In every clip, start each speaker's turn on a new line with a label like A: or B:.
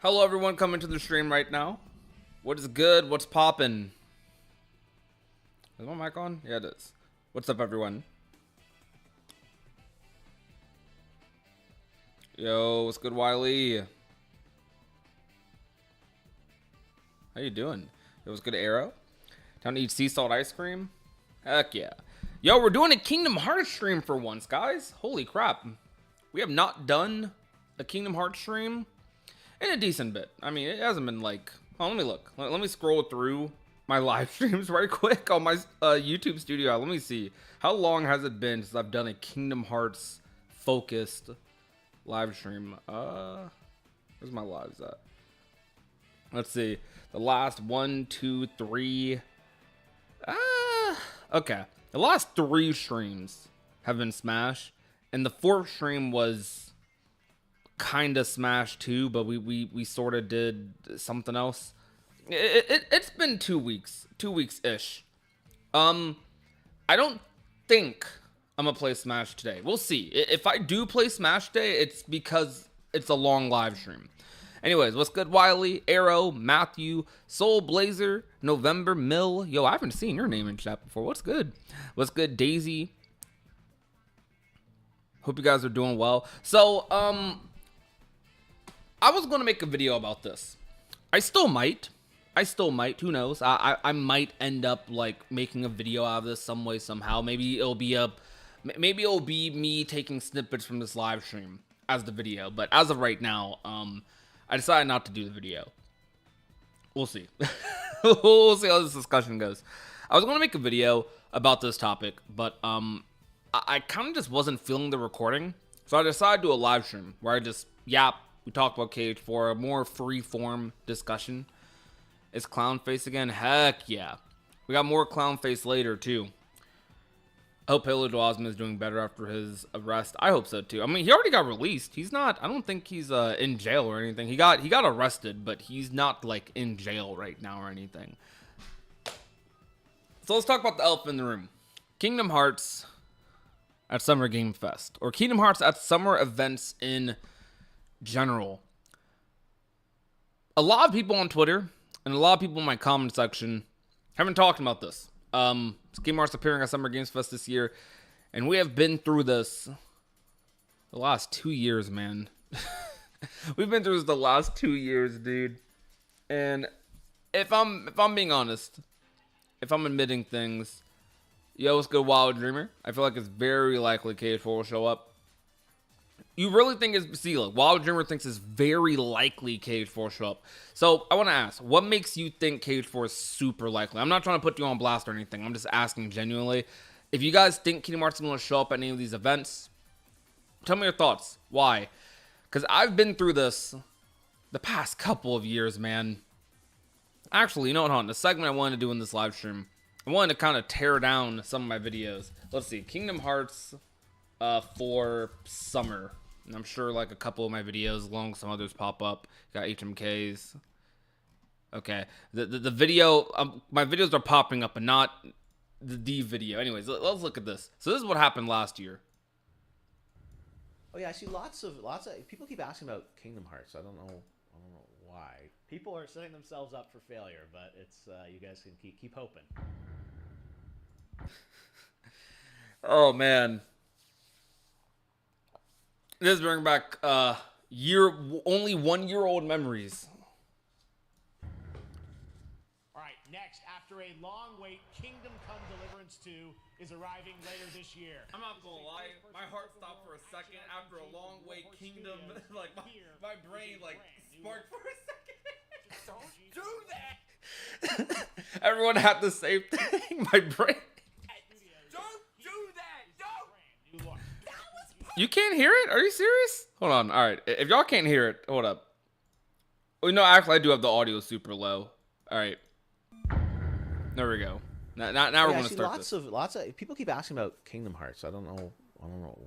A: Hello everyone coming to the stream right now. What is good? What's poppin'? Is my mic on? Yeah, it is. What's up everyone? Yo, what's good, Wiley? How you doing? Yo, what's good, Arrow? Time to eat sea salt ice cream? Heck yeah. Yo, we're doing a Kingdom Hearts stream for once, guys. Holy crap. We have not done a Kingdom Hearts stream in a decent bit. I mean, it hasn't been like... Oh, let me look. Let me scroll through my live streams right quick on my YouTube studio. Let me see. How long has it been since I've done a Kingdom Hearts focused live stream? Where's my lives at? Let's see. The last 1, 2, 3... okay. The last 3 streams have been Smash. And the 4th stream was... kind of Smash too, but we sort of did something else. It's been 2 weeks, 2 weeks ish. I don't think I'm gonna play Smash today. We'll see. If I do play Smash today, it's because it's a long live stream. Anyways, what's good, Wiley, Arrow, Matthew, Soul Blazer, November, Mill. Yo, I haven't seen your name in chat before. What's good? What's good, Daisy? Hope you guys are doing well. So, I was going to make a video about this. I still might. Who knows? I might end up like making a video out of this some way, somehow. Maybe it'll be me taking snippets from this live stream as the video. But as of right now, I decided not to do the video. We'll see. We'll see how this discussion goes. I was going to make a video about this topic, but I kind of just wasn't feeling the recording. So I decided to do a live stream where I just yap. We talked about KH4, a more free-form discussion. Is Clownface again? Heck yeah. We got more Clownface later, too. I hope Halo Dwasman is doing better after his arrest. I hope so, too. I mean, he already got released. He's not... I don't think he's in jail or anything. He got arrested, but he's not, like, in jail right now or anything. So let's talk about the elephant in the room. Kingdom Hearts at Summer Game Fest. Or Kingdom Hearts at summer events in... general. A lot of people on Twitter and a lot of people in my comment section haven't talked about this. Kingdom Hearts appearing at Summer Games Fest this year, and we have been through this the last 2 years, man. We've been through this the last 2 years, dude. And if I'm being honest, if I'm admitting things, yo, what's good, Wild Dreamer? I feel like it's very likely KH4 will show up. You really think it's... See, look, Wild Dreamer thinks it's very likely KH4 show up. So, I want to ask, what makes you think KH4 is super likely? I'm not trying to put you on blast or anything. I'm just asking genuinely. If you guys think Kingdom Hearts is going to show up at any of these events, tell me your thoughts. Why? Because I've been through this the past couple of years, man. Actually, you know what, hold on. The segment I wanted to do in this live stream, I wanted to kind of tear down some of my videos. Let's see. Kingdom Hearts for summer. And I'm sure like a couple of my videos, along with some others, pop up. Got HMKs. Okay, the video, my videos are popping up, and not the video. Anyways, let's look at this. So this is what happened last year.
B: Oh yeah, I see lots of people keep asking about Kingdom Hearts. I don't know why. People are setting themselves up for failure, but it's you guys can keep hoping.
A: Oh man. This brings back only 1 year old memories.
C: All right, next, after a long wait, Kingdom Come Deliverance 2 is arriving later this year.
A: I'm not gonna lie, my heart stopped for a second after a long wait. Kingdom, like my brain like sparked for a second.
C: Don't do that!
A: Everyone had the same thing. My brain.
C: Don't do that! Don't!
A: You can't hear it? Are you serious? Hold on. All right. If y'all can't hear it, hold up. Oh, no, actually, I do have the audio super low. All right. There we go. Now we're going to start this.
B: Lots of people keep asking about Kingdom Hearts. I don't know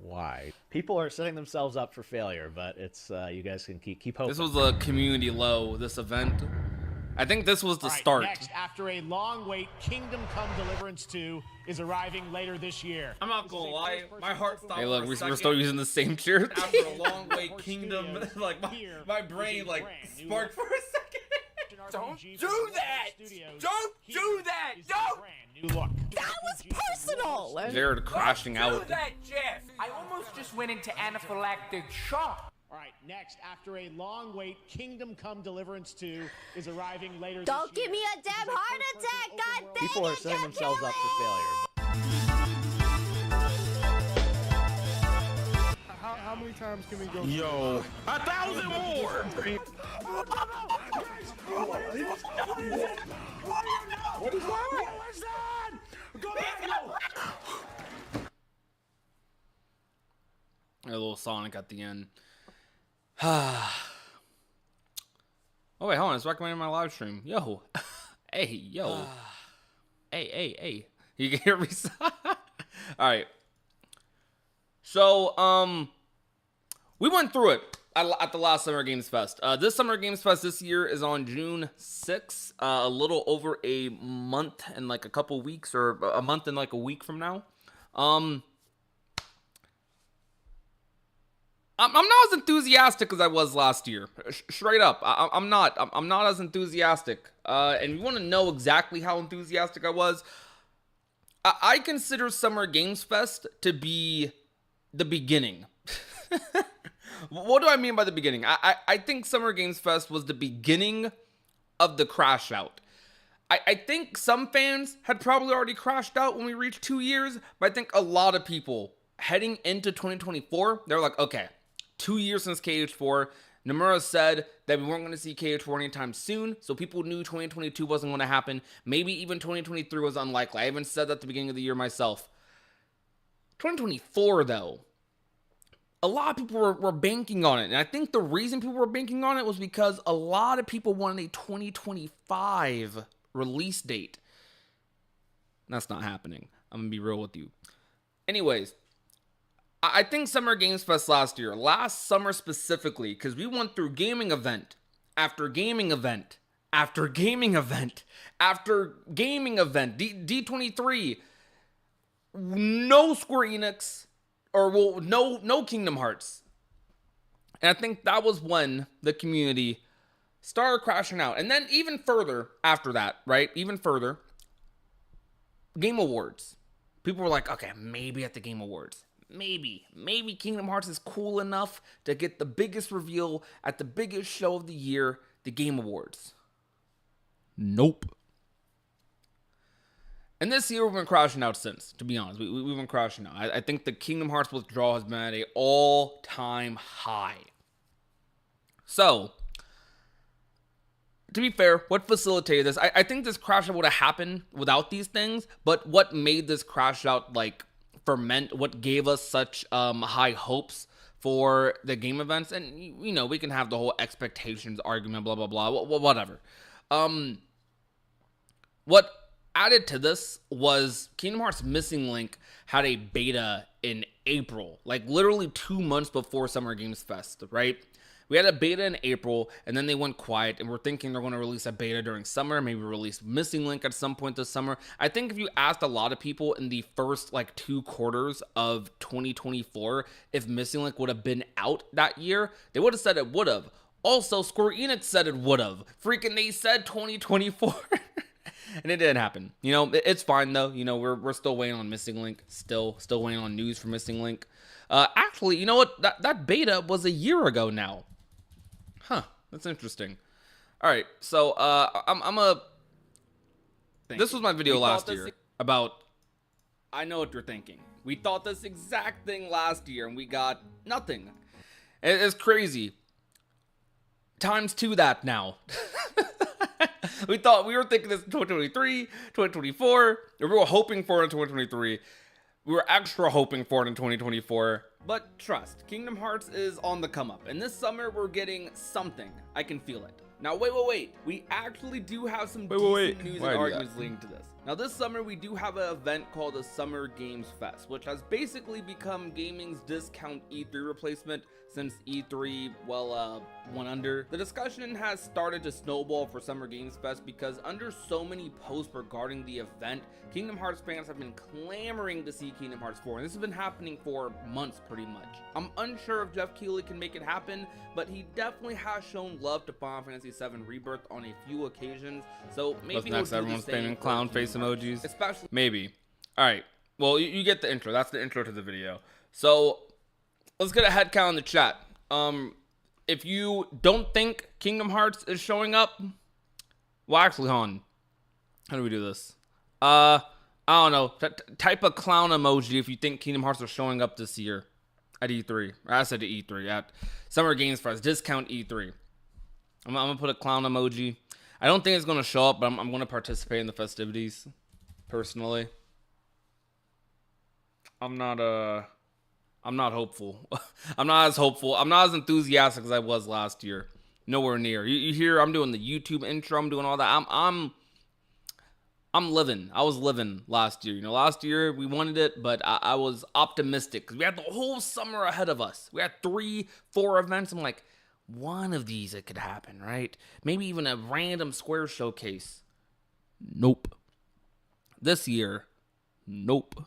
B: why. People are setting themselves up for failure, but it's you guys can keep hoping.
A: This was a community low, this event. I think this was the
C: All right,
A: start.
C: next, after a long wait, Kingdom Come Deliverance 2 is arriving later this year.
D: I'm not gonna lie, my heart stopped.
A: Hey, look,
D: for a
A: we're
D: second.
A: still using the same shirt.
D: After a long wait, Kingdom, like my brain like sparked for a second.
C: Don't
E: do that! Don't do that! Don't!
C: New look.
E: That was personal!
A: Jared crashing
E: Do
A: out.
E: that, Jeff! I almost just went into anaphylactic shock.
C: All right, next, after a long wait, Kingdom Come Deliverance 2 is arriving later
F: Don't
C: this year.
F: give me a damn heart attack, god dang
B: People are
F: it,
B: setting
F: Jeff
B: themselves up for
F: Keighley!
B: failure.
G: How many times can we go?
D: Yo, 1,000 more.
G: What is that? Go back!
A: A little Sonic at the end. Oh wait, hold on. It's recommending my live stream. Yo, hey, yo, hey. You can hear me? All right. So, we went through it at the last Summer Games Fest. This Summer Games Fest this year is on June 6th, a little over a month and like a couple weeks, or a month and like a week from now. I'm not as enthusiastic as I was last year. Straight up, I'm not. I'm not as enthusiastic. And you want to know exactly how enthusiastic I was? I consider Summer Games Fest to be the beginning. What do I mean by the beginning? I think Summer Games Fest was the beginning of the crash out. I think some fans had probably already crashed out when we reached 2 years, but I think a lot of people heading into 2024, they're like, okay, 2 years since KH4. Nomura said that we weren't going to see KH4 anytime soon, so people knew 2022 wasn't going to happen. Maybe even 2023 was unlikely. I even said that at the beginning of the year myself. 2024, though, a lot of people were banking on it. And I think the reason people were banking on it was because a lot of people wanted a 2025 release date. That's not happening. I'm going to be real with you. Anyways, I think Summer Games Fest last summer specifically, because we went through gaming event after gaming event after gaming event after gaming event, D23, no Square Enix, or well, no Kingdom Hearts. And I think that was when the community started crashing out. And then even further after that, right? Even further, Game Awards. People were like, okay, maybe at the Game Awards. Maybe Kingdom Hearts is cool enough to get the biggest reveal at the biggest show of the year, the Game Awards. Nope. And this year we've been crashing out since, to be honest. We've been crashing out. I think the Kingdom Hearts withdrawal has been at an all-time high. So, to be fair, what facilitated this? I think this crash out would have happened without these things, but what made this crash out, like, ferment, what gave us such high hopes for the game events, and, you know, we can have the whole expectations argument, blah, blah, blah, whatever. What added to this was Kingdom Hearts Missing Link had a beta in April, like literally 2 months before Summer Games Fest, right? We had a beta in April, and then they went quiet, and we're thinking they're going to release a beta during summer, maybe release Missing Link at some point this summer. I think if you asked a lot of people in the first, like, 2 quarters of 2024 if Missing Link would have been out that year, they would have said it would have. Also, Square Enix said it would have. Freaking they said 2024. And it didn't happen. You know, it's fine, though. You know, we're still waiting on Missing Link. Still waiting on news for Missing Link. Actually, you know what? That beta was a year ago now. Huh, that's interesting. All right, so this was my video last year about. I know what you're thinking. We thought this exact thing last year, and we got nothing. It's crazy. Times 2 that now. We were thinking this in 2023, 2024. We were hoping for it in 2023. We were extra hoping for it in 2024. But trust, Kingdom Hearts is on the come up. And this summer, we're getting something. I can feel it. Now, wait. We actually do have some
D: Wait.
A: decent news
D: Why
A: and
D: do that?
A: arguments leading to this. Now, this summer, we do have an event called the Summer Games Fest, which has basically become gaming's discount E3 replacement since E3, went under. The discussion has started to snowball for Summer Games Fest because under so many posts regarding the event, Kingdom Hearts fans have been clamoring to see Kingdom Hearts 4, and this has been happening for months pretty much. I'm unsure if Jeff Keighley can make it happen, but he definitely has shown love to Final Fantasy VII Rebirth on a few occasions, so maybe
D: What's
A: he'll
D: next?
A: do the
D: Everyone's
A: same
D: spamming
A: for
D: clown
A: Kingdom
D: face
A: Hearts.
D: emojis.
A: Especially
D: Maybe. All right. Well, you get the intro. That's the intro to the video. So let's get a head count in the chat. If you don't think Kingdom Hearts is showing up, well, actually, hold on. How do we do this? I don't know. Type a clown emoji if you think Kingdom Hearts are showing up this year at E3. Or I said to E3 at Summer Games Fest. Discount E3. I'm gonna put a clown emoji. I don't think it's gonna show up, but I'm gonna participate in the festivities. Personally, I'm not hopeful. I'm not as hopeful. I'm not as enthusiastic as I was last year. Nowhere near. You hear I'm doing the YouTube intro. I'm doing all that. I'm living. I was living last year. Last year we wanted it, but I was optimistic because we had the whole summer ahead of us. We had 3-4 events. I'm like, one of these it could happen, right? Maybe even a random Square showcase. Nope. This year, nope.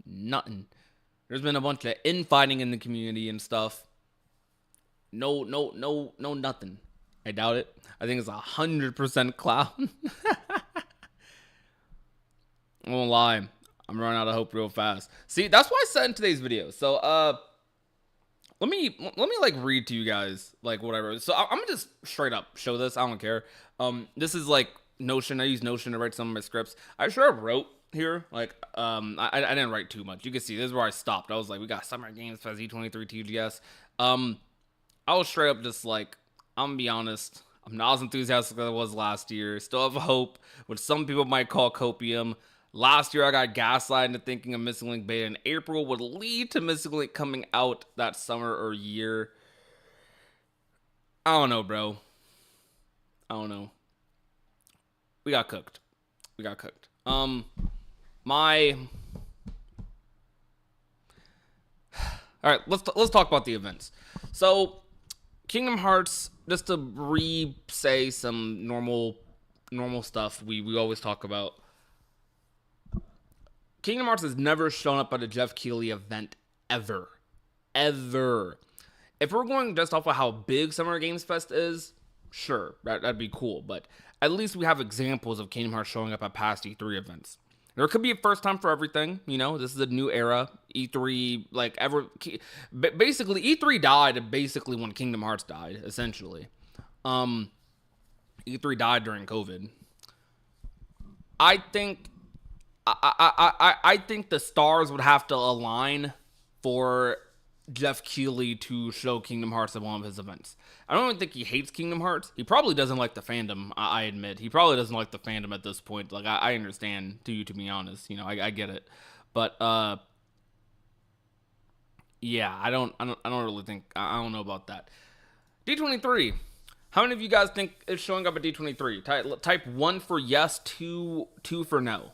D: Nothing. There's been a bunch of infighting in the community and stuff. No, nothing. I doubt it. I think it's 100% clown. I won't lie. I'm running out of hope real fast. See, that's why I said in today's video. So, let me like read to you guys like what I wrote. So I'm gonna just straight up show this. I don't care. This is like Notion. I use Notion to write some of my scripts. I sure wrote here. Like, I didn't write too much. You can see this is where I stopped. I was like, we got Summer Games Fest, E23, TGS. I was straight up just like, I'm gonna be honest. I'm not as enthusiastic as I was last year. Still have hope, which some people might call copium. Last year, I got gaslighted into thinking a Missing Link beta in April would lead to Missing Link coming out that summer or year. I don't know, bro. I don't know. We got cooked. All right, let's talk about the events. So, Kingdom Hearts, just to say some normal stuff we always talk about. Kingdom Hearts has never shown up at a Jeff Keighley event ever. If we're going just off of how big Summer Games Fest is, sure, that'd be cool. But at least we have examples of Kingdom Hearts showing up at past E3 events. There could be a first time for everything. This is a new era. E3, basically, E3 died basically when Kingdom Hearts died, essentially. E3 died during COVID. I think the stars would have to align for Jeff Keighley to show Kingdom Hearts at one of his events. I don't even think he hates Kingdom Hearts. He probably doesn't like the fandom, I admit. He probably doesn't like the fandom at this point. Like, I understand, to be honest. I get it. But, yeah, I don't really think, I don't know about that. D23. How many of you guys think it's showing up at D23? Type 1 for yes, 2 for no.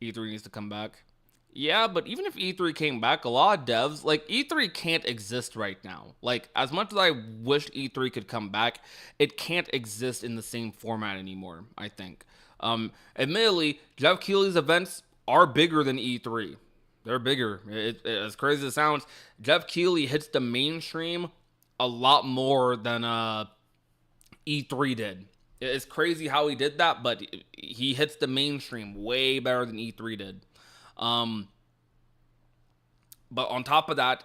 D: E3 needs to come back. Yeah, but even if E3 came back, a lot of devs, E3 can't exist right now. As much as I wish E3 could come back, it can't exist in the same format anymore, I think. Admittedly, Jeff Keighley's events are bigger than E3. They're bigger. As crazy as it sounds, Jeff Keighley hits the mainstream a lot more than E3 did. It's crazy how he did that, but he hits the mainstream way better than E3 did. But on top of that,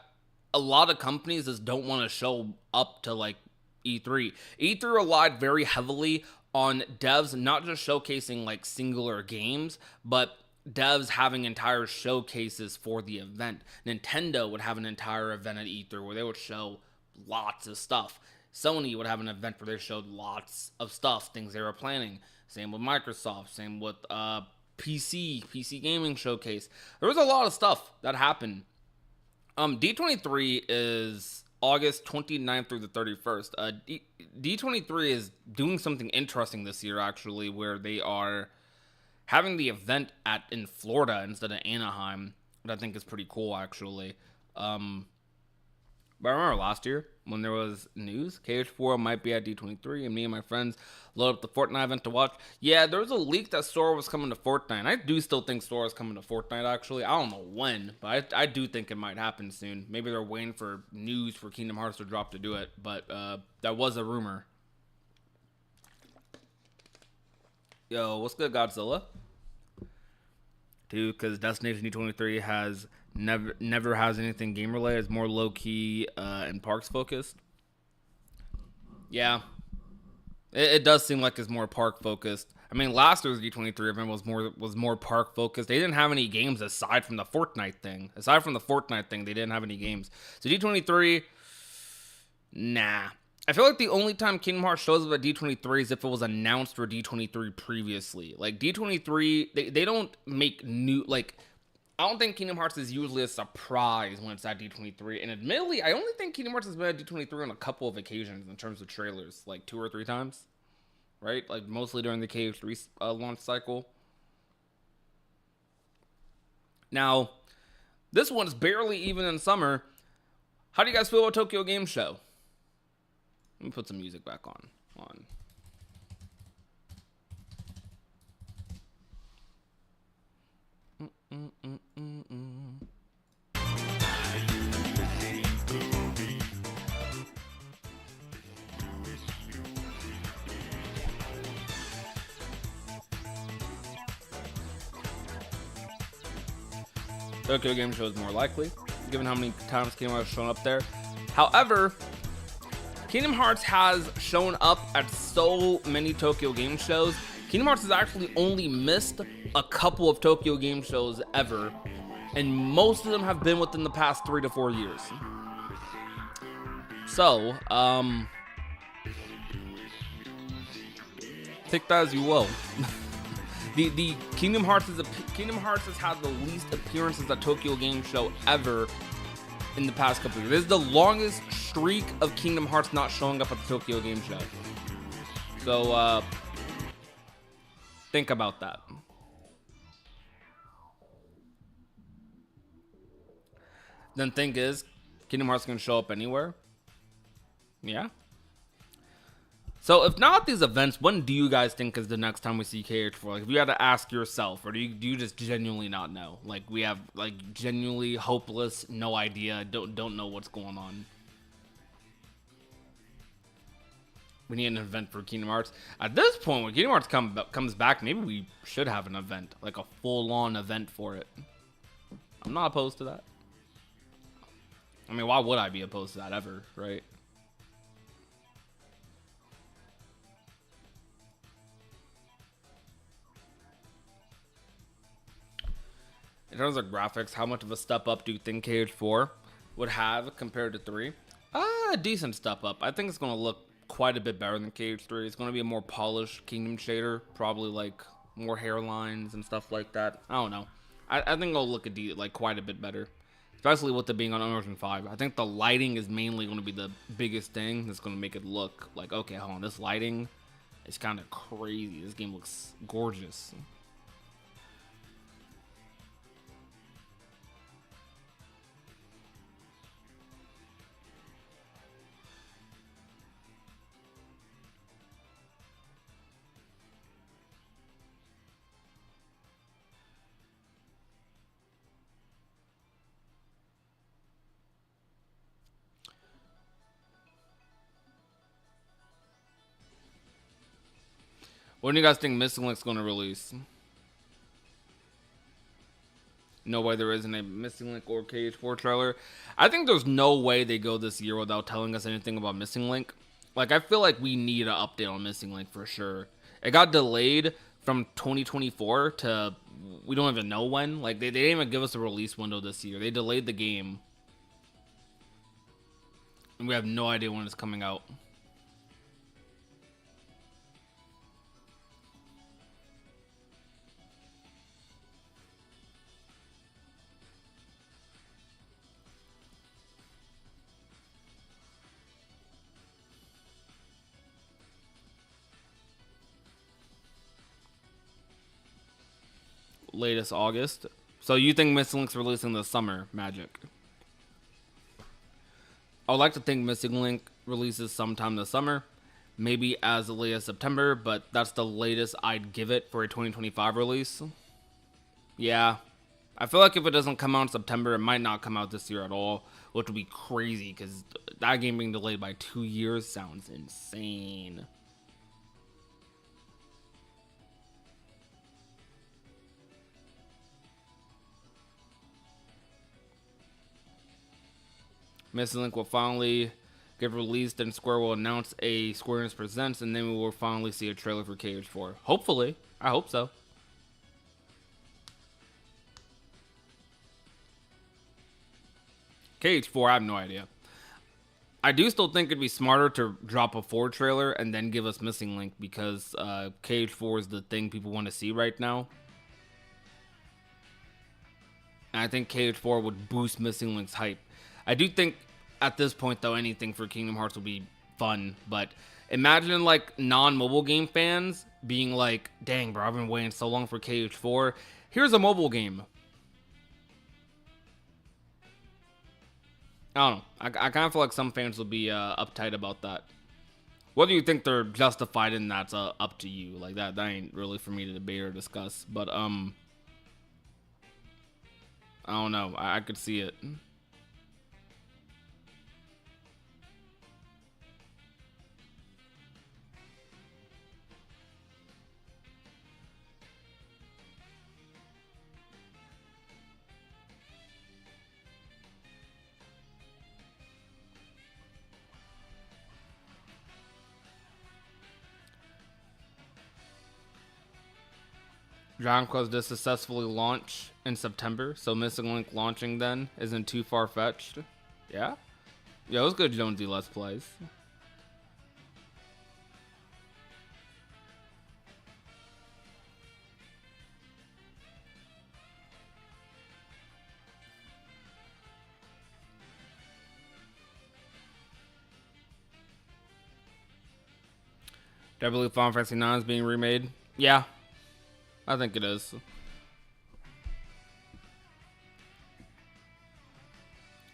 D: a lot of companies just don't want to show up to E3. E3 relied very heavily on devs not just showcasing singular games, but devs having entire showcases for the event. Nintendo would have an entire event at E3 where they would show lots of stuff. Sony would have an event where they showed lots of stuff, things they were planning. Same with Microsoft, same with PC gaming showcase. There was a lot of stuff that happened.
A: D23 is August 29th through the 31st. D23 is doing something interesting this year, actually, where they are having the event in Florida instead of Anaheim, which I think is pretty cool, actually. But I remember last year when there was news, KH4 might be at D23, and me and my friends load up the Fortnite event to watch. Yeah, there was a leak that Sora was coming to Fortnite. I do still think Sora is coming to Fortnite, actually. I don't know when, but I do think it might happen soon. Maybe they're waiting for news for Kingdom Hearts to drop to do it, but that was a rumor. Yo, what's good, Godzilla? Dude, because Destination D23 has never has anything game related. It's more low key and parks focused. Yeah, it does seem like it's more park focused. I mean, last year's D23 event was more park focused. They didn't have any games aside from the Fortnite thing. They didn't have any games. So D23, nah. I feel like the only time Kingdom Hearts shows up at D23 is if it was announced for D23 previously. Like D23, they don't make new, like, I don't think Kingdom Hearts is usually a surprise when it's at D23. And admittedly, I only think Kingdom Hearts has been at D23 on a couple of occasions in terms of trailers, like 2 or 3 times, right? Like mostly during the KH3 launch cycle. Now, this one's barely even in summer. How do you guys feel about Tokyo Game Show? Let me put some music back on. Tokyo Game Show is more likely, given how many times Kingdom Hearts has shown up there. However, Kingdom Hearts has shown up at so many Tokyo Game Shows. Kingdom Hearts has actually only missed a couple of Tokyo Game Shows ever, and most of them have been within the past 3 to 4 years. So, take that as you will. The Kingdom Hearts has had the least appearances at Tokyo Game Show ever in the past couple of years. This is the longest streak of Kingdom Hearts not showing up at the Tokyo Game Show. So, think about that. Then thing is, Kingdom Hearts can show up anywhere. Yeah. So if not these events, when do you guys think is the next time we see KH4? Like, if you had to ask yourself, or do you just genuinely not know? Like, we have like genuinely hopeless, no idea, don't know what's going on. We need an event for Kingdom Hearts. At this point, when Kingdom Hearts comes back, maybe we should have an event, like a full-on event for it. I'm not opposed to that. I mean, why would I be opposed to that ever, right? In terms of graphics, how much of a step up do you think KH4 would have compared to 3? A decent step up. I think it's going to look quite a bit better than KH3. It's going to be a more polished Kingdom shader, probably like more hairlines and stuff like that. I don't know. I think it'll look like quite a bit better, especially with it being on Unreal Engine 5. I think the lighting is mainly going to be the biggest thing that's going to make it look like, okay, hold on, this lighting is kind of crazy. This game looks gorgeous. When do you guys think Missing Link's going to release? No way there isn't a Missing Link or KH4 trailer. I think there's no way they go this year without telling us anything about Missing Link. Like, I feel like we need an update on Missing Link for sure. It got delayed from 2024 to we don't even know when. Like, they didn't even give us a release window this year. They delayed the game. And we have no idea when it's coming out. latest August. So you think Missing Link's releasing this summer, Magic? I would like to think Missing Link releases sometime this summer, maybe as late as September, but that's the latest I'd give it for a 2025 release. Yeah, I feel like if it doesn't come out in September, it might not come out this year at all, which would be crazy because that game being delayed by 2 years sounds insane. Missing Link will finally get released, and Square will announce a Square Enix Presents, and then we will finally see a trailer for KH4. Hopefully. I hope so. KH4, I have no idea. I do still think it'd be smarter to drop a 4 trailer and then give us Missing Link because KH4 is the thing people want to see right now. And I think KH4 would boost Missing Link's hype. I do think at this point, though, anything for Kingdom Hearts will be fun. But imagine, like, non-mobile game fans being like, dang, bro, I've been waiting so long for KH4. Here's a mobile game. I don't know. I kind of feel like some fans will be uptight about that. Whether you think they're justified in that's up to you. Like, that ain't really for me to debate or discuss. But, I don't know. I could see it. Dragon Quest did successfully launch in September, so Missing Link launching then isn't too far-fetched. Yeah? Yeah, it was good Jonesy Let's Plays. Do I believe Final Fantasy IX is being remade? Yeah. I think it is.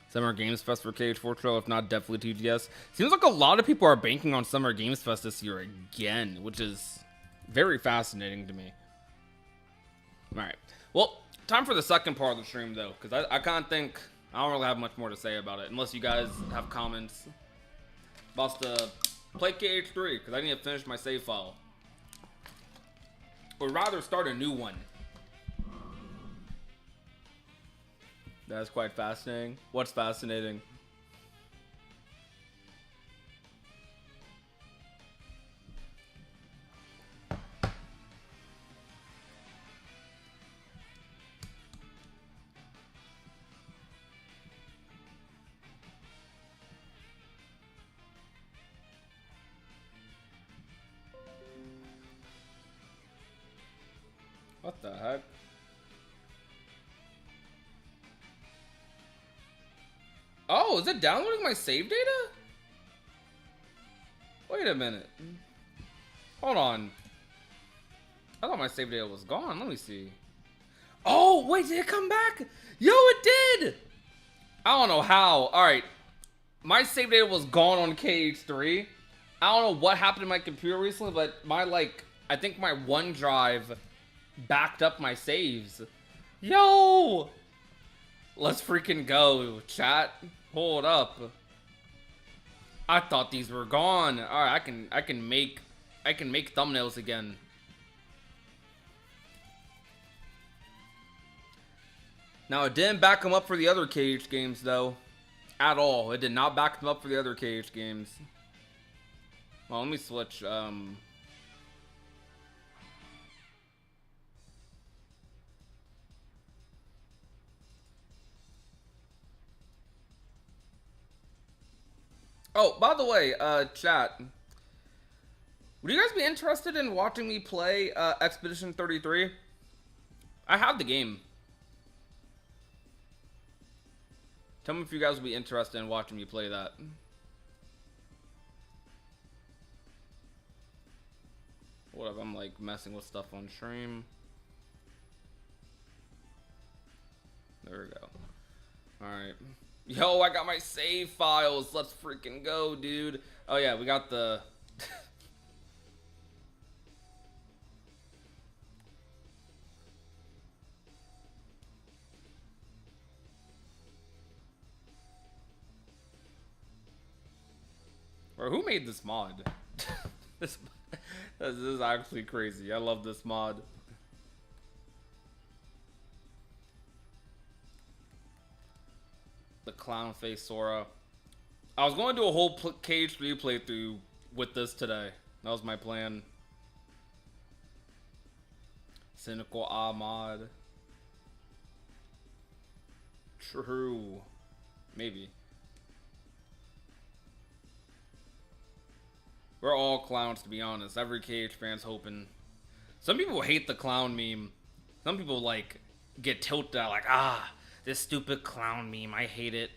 A: Summer Games Fest for KH4 trailer, if not definitely TGS. Seems like a lot of people are banking on Summer Games Fest this year again, which is very fascinating to me. Alright. Well, time for the second part of the stream, though, because I kind of think I don't really have much more to say about it, unless you guys have comments about to play KH3, because I need to finish my save file. Or rather, start a new one. That's quite fascinating. What's fascinating? What the heck? Oh, is it downloading my save data? Wait a minute. Hold on. I thought my save data was gone. Let me see. Oh, wait, did it come back? Yo, it did! I don't know how. Alright. My save data was gone on KH3. I don't know what happened to my computer recently, but I think my OneDrive backed up my saves. Yo! Let's freaking go, chat. Hold up. I thought these were gone. Alright, I can make thumbnails again. Now it didn't back them up for the other KH games though. At all. It did not back them up for the other KH games. Well, let me switch Oh, by the way, chat. Would you guys be interested in watching me play Expedition 33? I have the game. Tell me if you guys would be interested in watching me play that. What if I'm like messing with stuff on stream?
D: There we go. All right. Yo, I got my save files. Let's freaking go, dude. Oh yeah, we got the. Or who made this mod? this is actually crazy. I love this mod. The clown face Sora. I was going to do a whole Cage 3 playthrough with this today. That was my plan. Cynical Ahmad. True. Maybe. We're all clowns, to be honest. Every Cage fan's hoping. Some people hate the clown meme. Some people, like, get tilted out, like, this stupid clown meme. I hate it.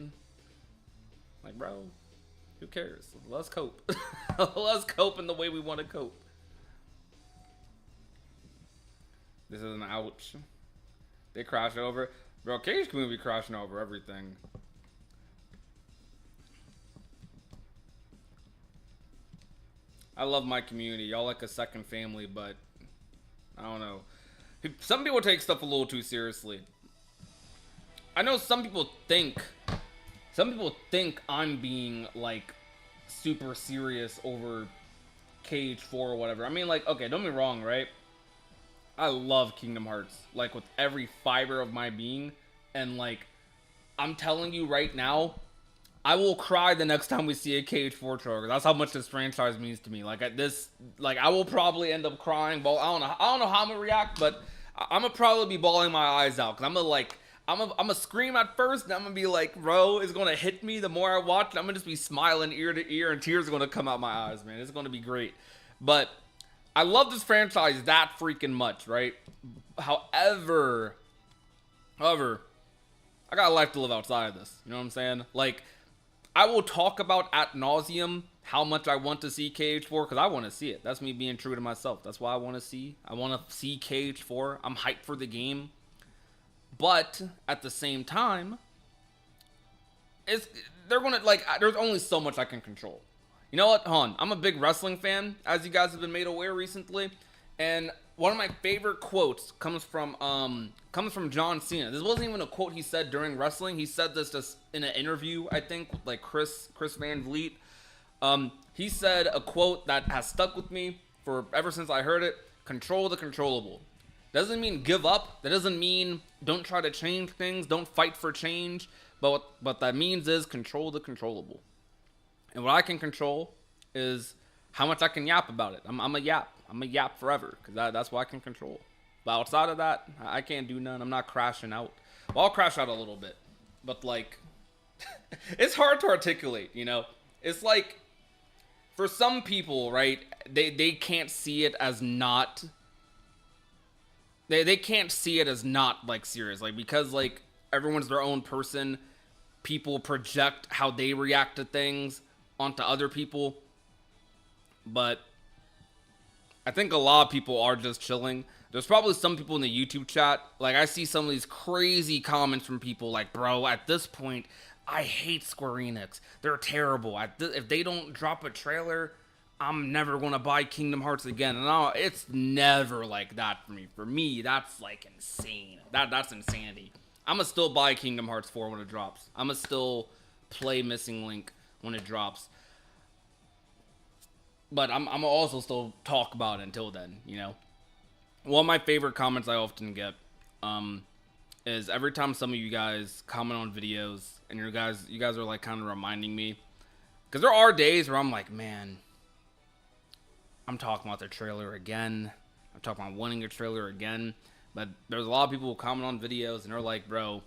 D: Like, bro, who cares? Let's cope. Let's cope in the way we want to cope. This is an ouch. They crash over. Bro, Cage community be crashing over everything. I love my community. Y'all like a second family, but I don't know. Some people take stuff a little too seriously. I know some people think I'm being like super serious over Cage 4 or whatever. I mean, like, okay, don't get me wrong, right? I love Kingdom Hearts, like, with every fiber of my being, and like, I'm telling you right now, I will cry the next time we see a Cage 4 trailer. That's how much this franchise means to me. Like, at this, like, I will probably end up crying. But I don't know how I'm gonna react, but I'm gonna probably be bawling my eyes out, because I'm gonna like, I'm gonna scream at first, and I'm gonna be like, bro, it's gonna hit me. The more I watch, I'm gonna just be smiling ear to ear, and tears are gonna come out my eyes, man. It's gonna be great. But I love this franchise that freaking much, right? However, I got a life to live outside of this. You know what I'm saying? Like, I will talk about ad nauseum how much I want to see Cage 4, because I want to see it. That's me being true to myself. That's why I want to see. I want to see Cage 4. I'm hyped for the game. But at the same time, they're gonna, like, there's only so much I can control. You know what, hon? I'm a big wrestling fan, as you guys have been made aware recently, and one of my favorite quotes comes from John Cena. This wasn't even a quote he said during wrestling. He said this just in an interview, I think, with like Chris Van Vliet. He said a quote that has stuck with me for ever since I heard it: "Control the controllable." Doesn't mean give up. That doesn't mean don't try to change things. Don't fight for change. But what that means is control the controllable. And what I can control is how much I can yap about it. I'm a yap. I'm a yap forever, because that's what I can control. But outside of that, I can't do none. I'm not crashing out. Well, I'll crash out a little bit. But, like, it's hard to articulate, you know? It's like, for some people, right, they can't see it as not... They can't see it as not, like, serious. Like, because, like, everyone's their own person, people project how they react to things onto other people. But I think a lot of people are just chilling. There's probably some people in the YouTube chat, like, I see some of these crazy comments from people like, bro, at this point, I hate Square Enix. They're terrible. If they don't drop a trailer, I'm never going to buy Kingdom Hearts again. And it's never like that for me. For me, that's, like, insane. That's insanity. I'm going to still buy Kingdom Hearts 4 when it drops. I'm going to still play Missing Link when it drops. But I'm gonna also still talk about it until then, you know? One of my favorite comments I often get is every time some of you guys comment on videos, and you guys are, like, kind of reminding me. Because there are days where I'm like, man, I'm talking about the trailer again. I'm talking about wanting a trailer again. But there's a lot of people who comment on videos, and they're like, bro,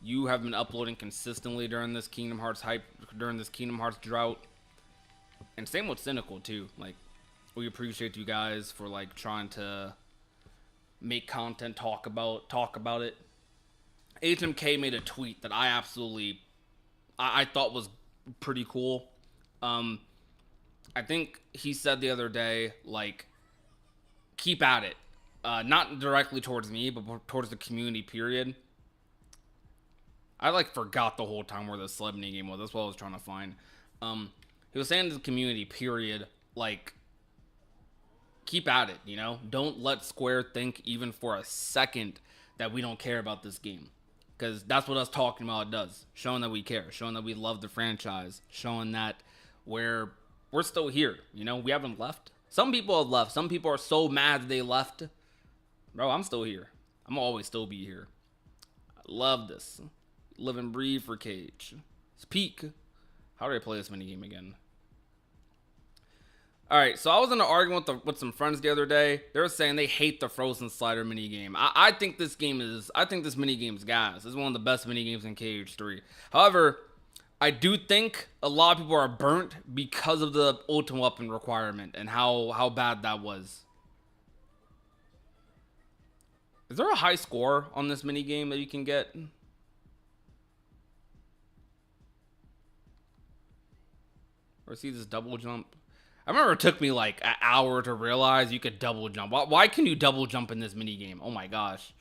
D: you have been uploading consistently during this Kingdom Hearts hype, during this Kingdom Hearts drought. And same with Cynical, too. Like, we appreciate you guys for, like, trying to make content, talk about it. HMK made a tweet that I thought was pretty cool. I think he said the other day, like, keep at it. Not directly towards me, but towards the community, period.
A: I like forgot the whole time where the celeb mini game was. That's what I was trying to find. He was saying to the community, period, like, keep at it, you know? Don't let Square think even for a second that we don't care about this game. Because that's what us talking about does. Showing that we care. Showing that we love the franchise. Showing that we're still here. You know, we haven't left. Some people have left. Some people are so mad that they left. Bro, I'm still here. I'm always still be here. I love this. Live and breathe for Cage. It's peak. How do I play this minigame again? Alright, so I was in an argument with some friends the other day. They were saying they hate the Frozen Slider minigame. I think this minigame is gas. It's one of the best minigames in KH3. However, I do think a lot of people are burnt because of the ultimate weapon requirement and how bad that was. Is there a high score on this minigame that you can get? Or see this double jump? I remember it took me like an hour to realize you could double jump. Why can you double jump in this minigame? Oh my gosh.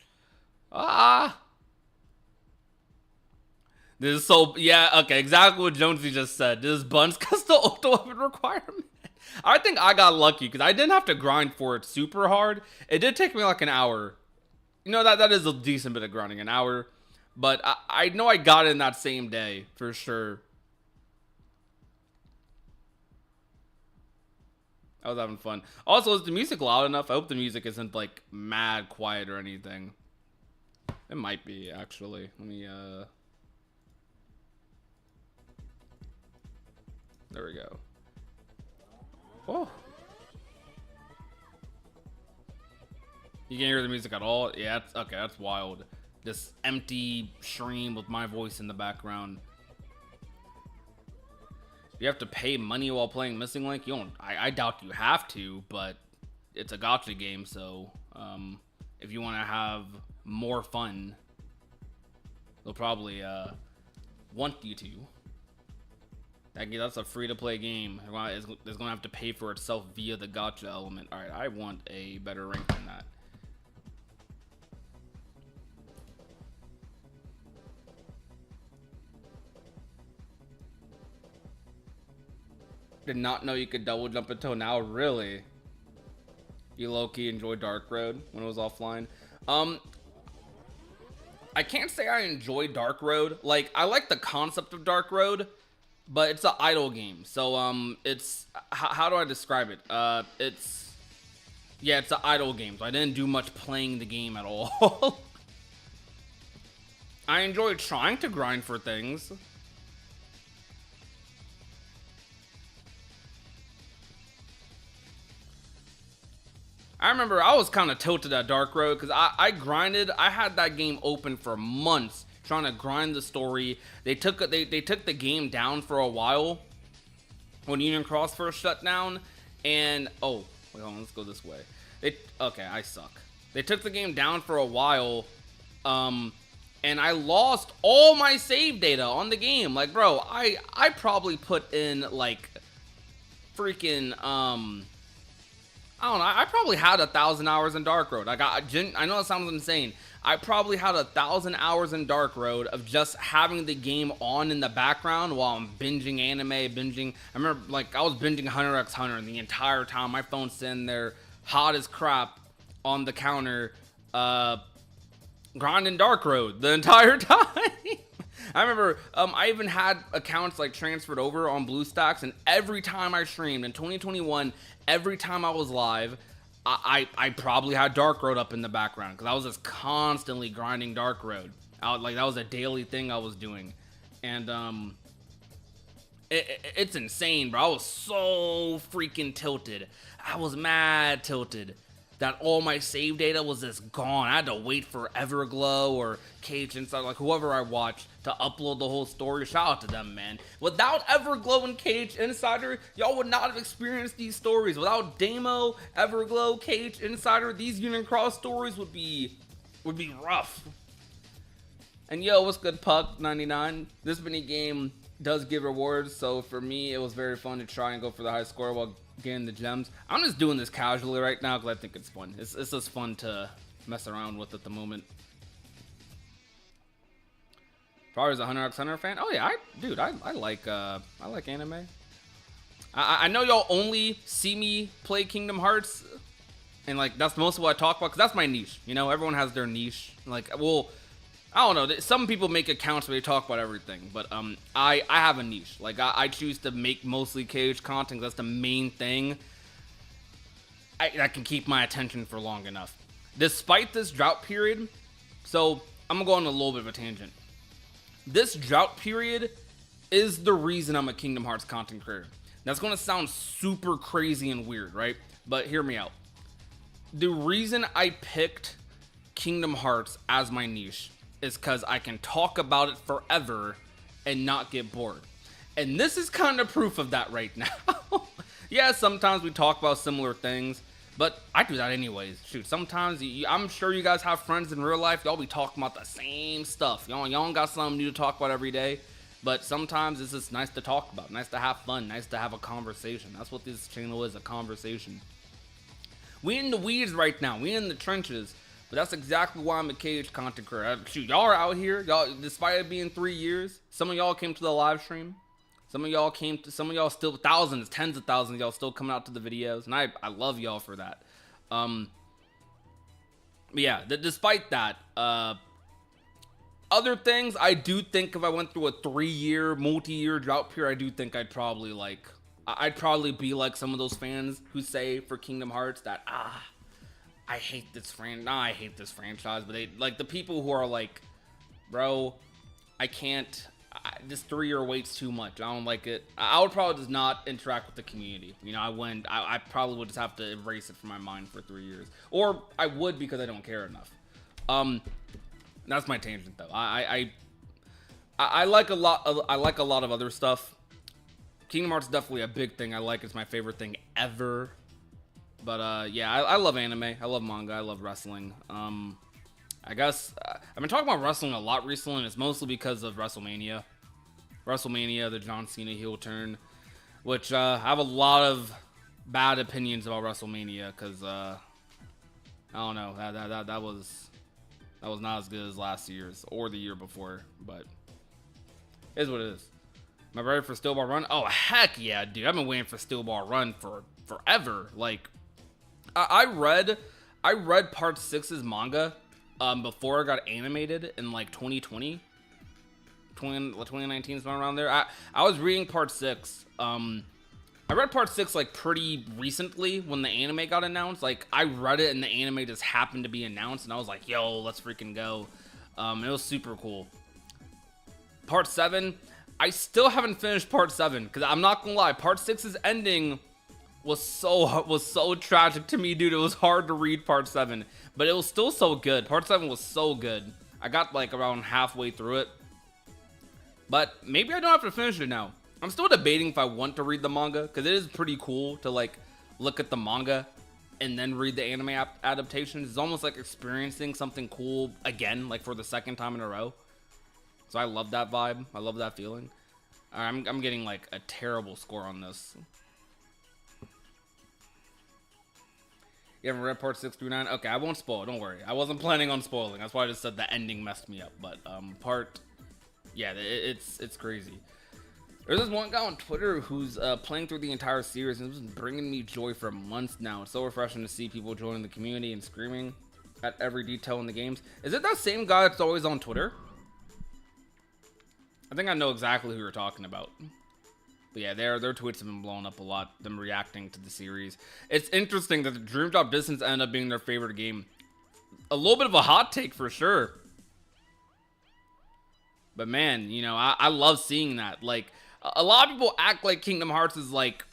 A: This is so, yeah, okay, exactly what Jonesy just said. This is buns because the ultimate weapon requirement. I think I got lucky because I didn't have to grind for it super hard. It did take me like an hour. You know, that is a decent bit of grinding, an hour. But I know I got it in that same day, for sure. I was having fun. Also, is the music loud enough? I hope the music isn't, like, mad quiet or anything. It might be, actually. Let me, there we go. Whoa. You can't hear the music at all? Yeah, that's, okay, that's wild. This empty stream with my voice in the background. You have to pay money while playing Missing Link? You don't. I doubt you have to, but it's a gacha game, so if you want to have more fun, they'll probably want you to. That's a free-to-play game. It's going to have to pay for itself via the gacha element. All right, I want a better rank than that. Did not know you could double jump until now. Really? You low-key enjoy Dark Road when it was offline? I can't say I enjoy Dark Road. Like, I like the concept of Dark Road, but it's an idle game. So it's how do I describe it? It's an idle game. So I didn't do much playing the game at all. I enjoy trying to grind for things. I remember I was kind of tilted at Dark Road because I grinded. I had that game open for months trying to grind the story. They took the game down for a while when Union Cross first shut down. And oh, wait, hold on, let's go this way. Okay, I suck. They took the game down for a while, and I lost all my save data on the game. Like, bro, I probably put in like freaking I don't know. I probably had 1,000 hours in Dark Road. I know that sounds insane. I probably had 1,000 hours in Dark Road of just having the game on in the background while I'm binging anime, I remember, like, I was binging Hunter x Hunter the entire time. My phone's sitting there hot as crap on the counter, grinding Dark Road the entire time. I remember I even had accounts like transferred over on BlueStacks, and every time I streamed in 2021, every time I was live, I probably had Dark Road up in the background because I was just constantly grinding Dark Road. Like, that was a daily thing I was doing, and it's insane, bro. I was so freaking tilted. I was mad tilted that all my save data was just gone. I had to wait for Everglow or Cage Insider, like whoever I watched, to upload the whole story. Shout out to them, man. Without Everglow and Cage Insider, y'all would not have experienced these stories. Without Damo, Everglow, Cage Insider, these Union Cross stories would be rough. And yo, what's good, Puck99? This mini game does give rewards, so for me, it was very fun to try and go for the high score while getting the gems. I'm just doing this casually right now because I think it's fun. It's just fun to mess around with at the moment. Probably as a Hunter x Hunter fan. Oh yeah, I like anime. I know y'all only see me play Kingdom Hearts, and like that's most of what I talk about, because that's my niche. You know, everyone has their niche. Like, well, I don't know. Some people make accounts where they talk about everything, but I have a niche. Like, I choose to make mostly KH content. That's the main thing. That can keep my attention for long enough. Despite this drought period, so I'm gonna go on a little bit of a tangent. This drought period is the reason I'm a Kingdom Hearts content creator. That's gonna sound super crazy and weird, right? But hear me out. The reason I picked Kingdom Hearts as my niche is because I can talk about it forever and not get bored. And this is kind of proof of that right now. Yeah, sometimes we talk about similar things, but I do that anyways. Shoot, sometimes I'm sure you guys have friends in real life. Y'all be talking about the same stuff. Y'all got something new to talk about every day. But sometimes it's just nice to talk about, nice to have fun, nice to have a conversation. That's what this channel is, a conversation. We in the weeds right now. We in the trenches. But that's exactly why I'm a KH content creator. Shoot, y'all are out here. Y'all, despite it being 3 years, some of y'all came to the live stream. Some of y'all still, thousands, tens of thousands of y'all still coming out to the videos. And I love y'all for that. But yeah, despite that, other things, I do think if I went through a 3-year, multi-year drought period, I do think I'd probably be like some of those fans who say for Kingdom Hearts that, I hate this franchise, but they, like, the people who are like, bro, I can't, this 3-year wait's too much, I don't like it. I would probably just not interact with the community. You know, I probably would just have to erase it from my mind for 3 years. Or I would, because I don't care enough. That's my tangent though. I like a lot of other stuff. Kingdom Hearts is definitely a big thing I like. It's my favorite thing ever. But yeah, I love anime. I love manga. I love wrestling. I guess I've been talking about wrestling a lot recently, and it's mostly because of WrestleMania. The John Cena heel turn, which I have a lot of bad opinions about WrestleMania because I don't know, that was not as good as last year's or the year before, but it is what it is. Am I ready for Steel Ball Run? Oh, heck yeah, dude. I've been waiting for Steel Ball Run for forever. Like, I read part 6's manga before it got animated in like 2019, somewhere around there. I was reading part 6. I read part 6 like pretty recently when the anime got announced. Like, I read it and the anime just happened to be announced, and I was like, yo, let's freaking go. It was super cool. Part 7, I still haven't finished part 7 because I'm not gonna lie, part 6's ending was so tragic to me, dude. It was hard to read part 7, but it was still so good. Part 7 was so good. I got like around halfway through it, but maybe I don't have to finish it now. I'm still debating if I want to read the manga, because it is pretty cool to like look at the manga and then read the anime adaptations. It's almost like experiencing something cool again, like for the second time in a row. So I love that vibe. I love that feeling. I'm getting like a terrible score on this. You haven't read part 6 through 9? Okay, I won't spoil. Don't worry. I wasn't planning on spoiling. That's why I just said the ending messed me up. But yeah, it's crazy. There's this one guy on Twitter who's playing through the entire series, and it's been bringing me joy for months now. It's so refreshing to see people joining the community and screaming at every detail in the games. Is it that same guy that's always on Twitter? I think I know exactly who you're talking about. But yeah, their tweets have been blowing up a lot, them reacting to the series. It's interesting that the Dream Drop Distance ended up being their favorite game. A little bit of a hot take for sure. But man, you know, I love seeing that. Like, a lot of people act like Kingdom Hearts is like,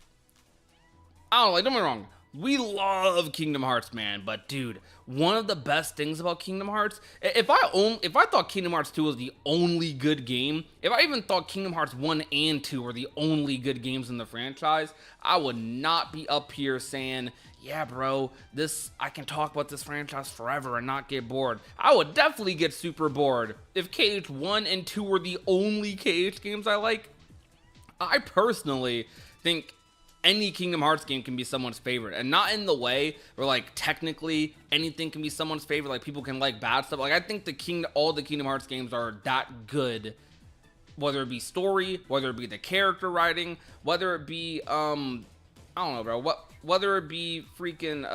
A: I don't know, like, don't get me wrong. We love Kingdom Hearts, man, but dude, one of the best things about Kingdom Hearts, if I thought Kingdom Hearts 2 was the only good game, if I even thought Kingdom Hearts 1 and 2 were the only good games in the franchise, I would not be up here saying, yeah, bro, I can talk about this franchise forever and not get bored. I would definitely get super bored if KH 1 and 2 were the only KH games I like. I personally think any Kingdom Hearts game can be someone's favorite, and not in the way where like technically anything can be someone's favorite, like people can like bad stuff. Like, I think all the Kingdom Hearts games are that good whether it be story, whether it be the character writing, whether it be I don't know, bro, whether it be freaking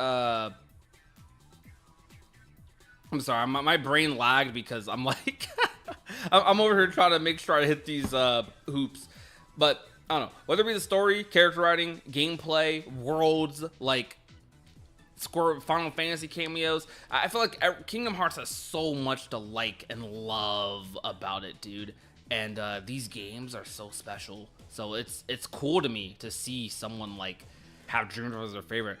A: I'm sorry, my brain lagged because I'm like I'm over here trying to make sure I hit these hoops. But I don't know, whether it be the story, character writing, gameplay, worlds, like Final Fantasy cameos, I feel like Kingdom Hearts has so much to like and love about it, dude. And these games are so special. So it's cool to me to see someone like have Dream Drop as their favorite.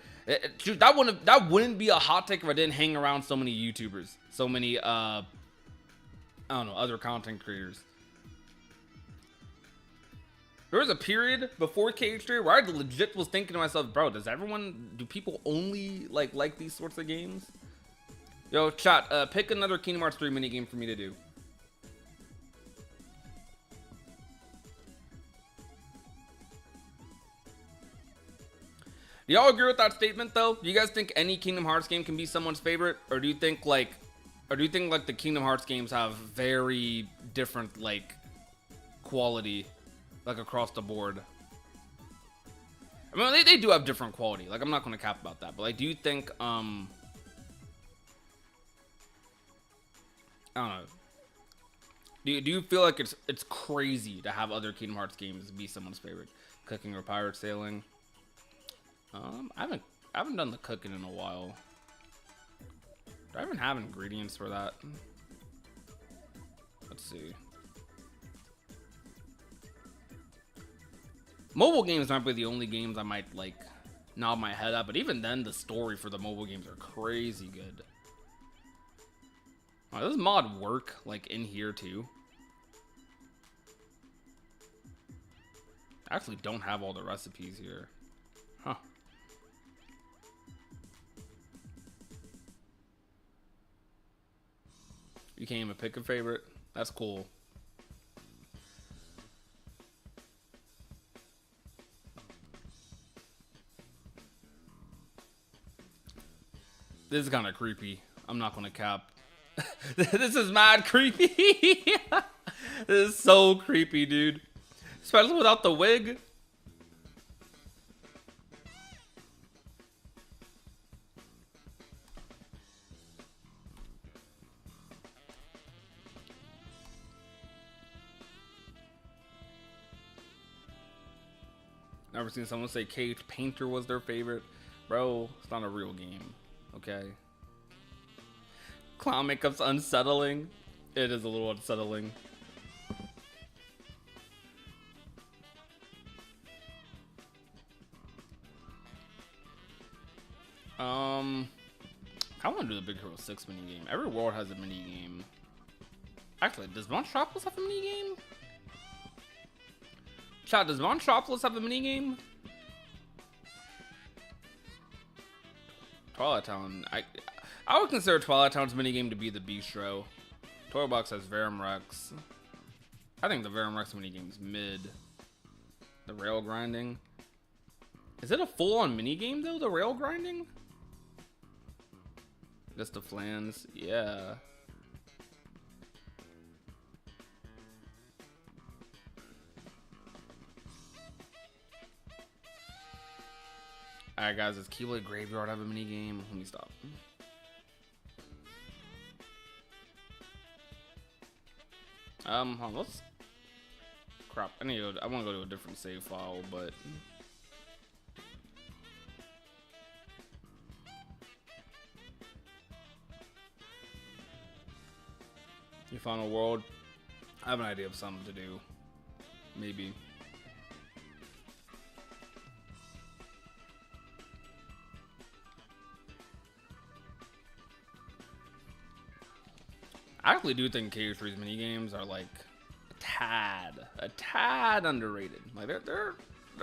A: Dude, that wouldn't be a hot take if I didn't hang around so many YouTubers, so many I don't know, other content creators. There was a period before KH3 where I legit was thinking to myself, bro, do people only like these sorts of games? Yo, chat, pick another Kingdom Hearts 3 minigame for me to do. Do y'all agree with that statement though? Do you guys think any Kingdom Hearts game can be someone's favorite? Or do you think like the Kingdom Hearts games have very different like quality, like across the board? I mean, they do have different quality. Like, I'm not gonna cap about that. But like, do you think I don't know. Do you feel like it's crazy to have other Kingdom Hearts games be someone's favorite? Cooking or pirate sailing? I haven't done the cooking in a while. Do I even have ingredients for that? Let's see. Mobile games might be the only games I might like nod my head at, but even then, the story for the mobile games are crazy good. Oh, does mod work like in here too? I actually don't have all the recipes here. Huh. You can't even pick a favorite? That's cool. This is kind of creepy. I'm not gonna cap. This is mad creepy. This is so creepy, dude. Especially without the wig. Never seen someone say Cage Painter was their favorite. Bro, it's not a real game. Okay. Clown makeup's unsettling. It is a little unsettling. I want to do the Big Hero 6 minigame. Every world has a minigame. Actually, does Monstropolis have a minigame? Chat, does Monstropolis have a minigame? Twilight Town. I would consider Twilight Town's minigame to be the Bistro. Toy Box has Verum Rex. I think the Verum Rex minigame's mid. The rail grinding. Is it a full-on minigame though, the rail grinding? Just the flans, yeah. Alright guys, does Keyblade Graveyard have a minigame? Let me stop. Hold on, let's... Crap, I want to go to a different save file, but... Your final world? I have an idea of something to do. Maybe. I actually do think KH3's minigames are like a tad underrated. Like they're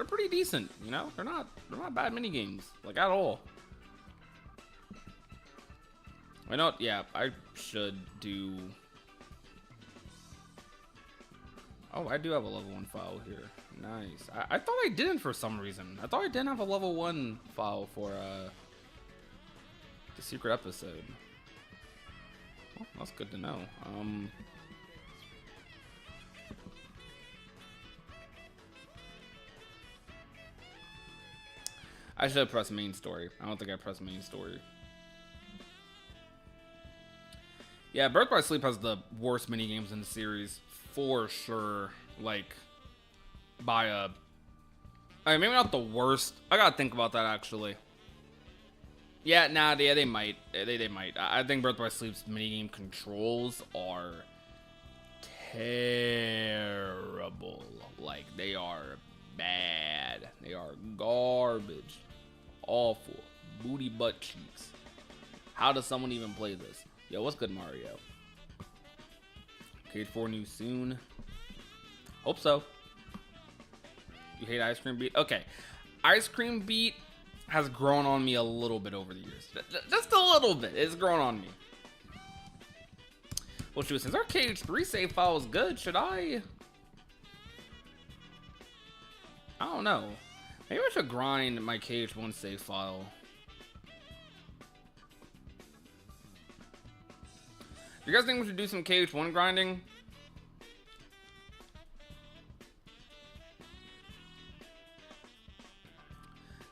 A: pretty decent, you know? They're not bad minigames, like at all. Why not? Yeah, I should do. Oh, I do have a level 1 file here. Nice. I thought I didn't for some reason. I thought I didn't have a level 1 file for the secret episode. Well, that's good to know. I should have pressed main story. I don't think I pressed main story. Yeah, Birth by Sleep has the worst mini games in the series for sure. Like, by a, I mean, maybe not the worst. I gotta think about that actually. Yeah, nah, yeah, they might. They might. I think Birth by Sleep's minigame controls are terrible. Like, they are bad. They are garbage. Awful. Booty butt cheeks. How does someone even play this? Yo, what's good, Mario? Cage 4 news soon. Hope so. You hate Ice Cream Beat? Okay. Ice Cream Beat has grown on me a little bit over the years. Just a little bit. It's grown on me. Well, shoot, since our KH3 save file is good, should I don't know. Maybe I should grind my KH1 save file. You guys think we should do some KH1 grinding?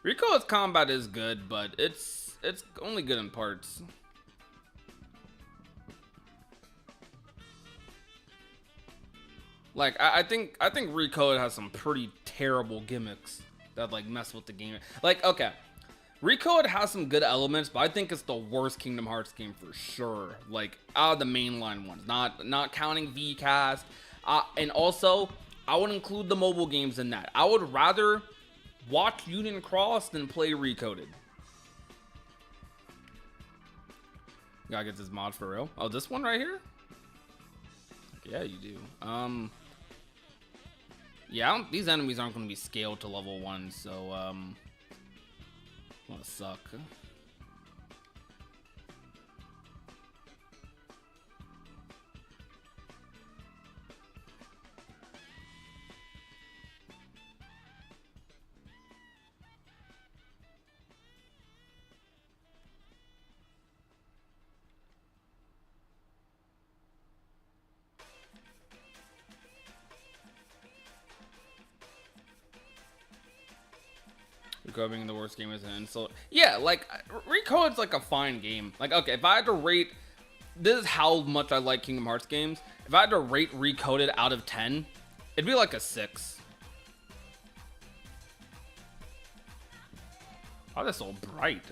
A: Rico's combat is good, but it's only good in parts. Like, I think Rico has some pretty terrible gimmicks that like mess with the game. Like, okay, Rico has some good elements, but I think it's the worst Kingdom Hearts game for sure. Like, out of the mainline ones, not counting VCast, and also I would include the mobile games in that. I would rather watch Union Cross than play Recoded. Gotta get this mod for real. Oh, this one right here? Yeah, you do. Yeah, these enemies aren't going to be scaled to level 1, so, gonna suck. Rico being the worst game is an insult. Yeah, like, Rico is like a fine game. Like, okay, if I had to rate, this is how much I like Kingdom Hearts games. If I had to rate Recoded out of 10, it'd be like a 6. Oh, that's so bright.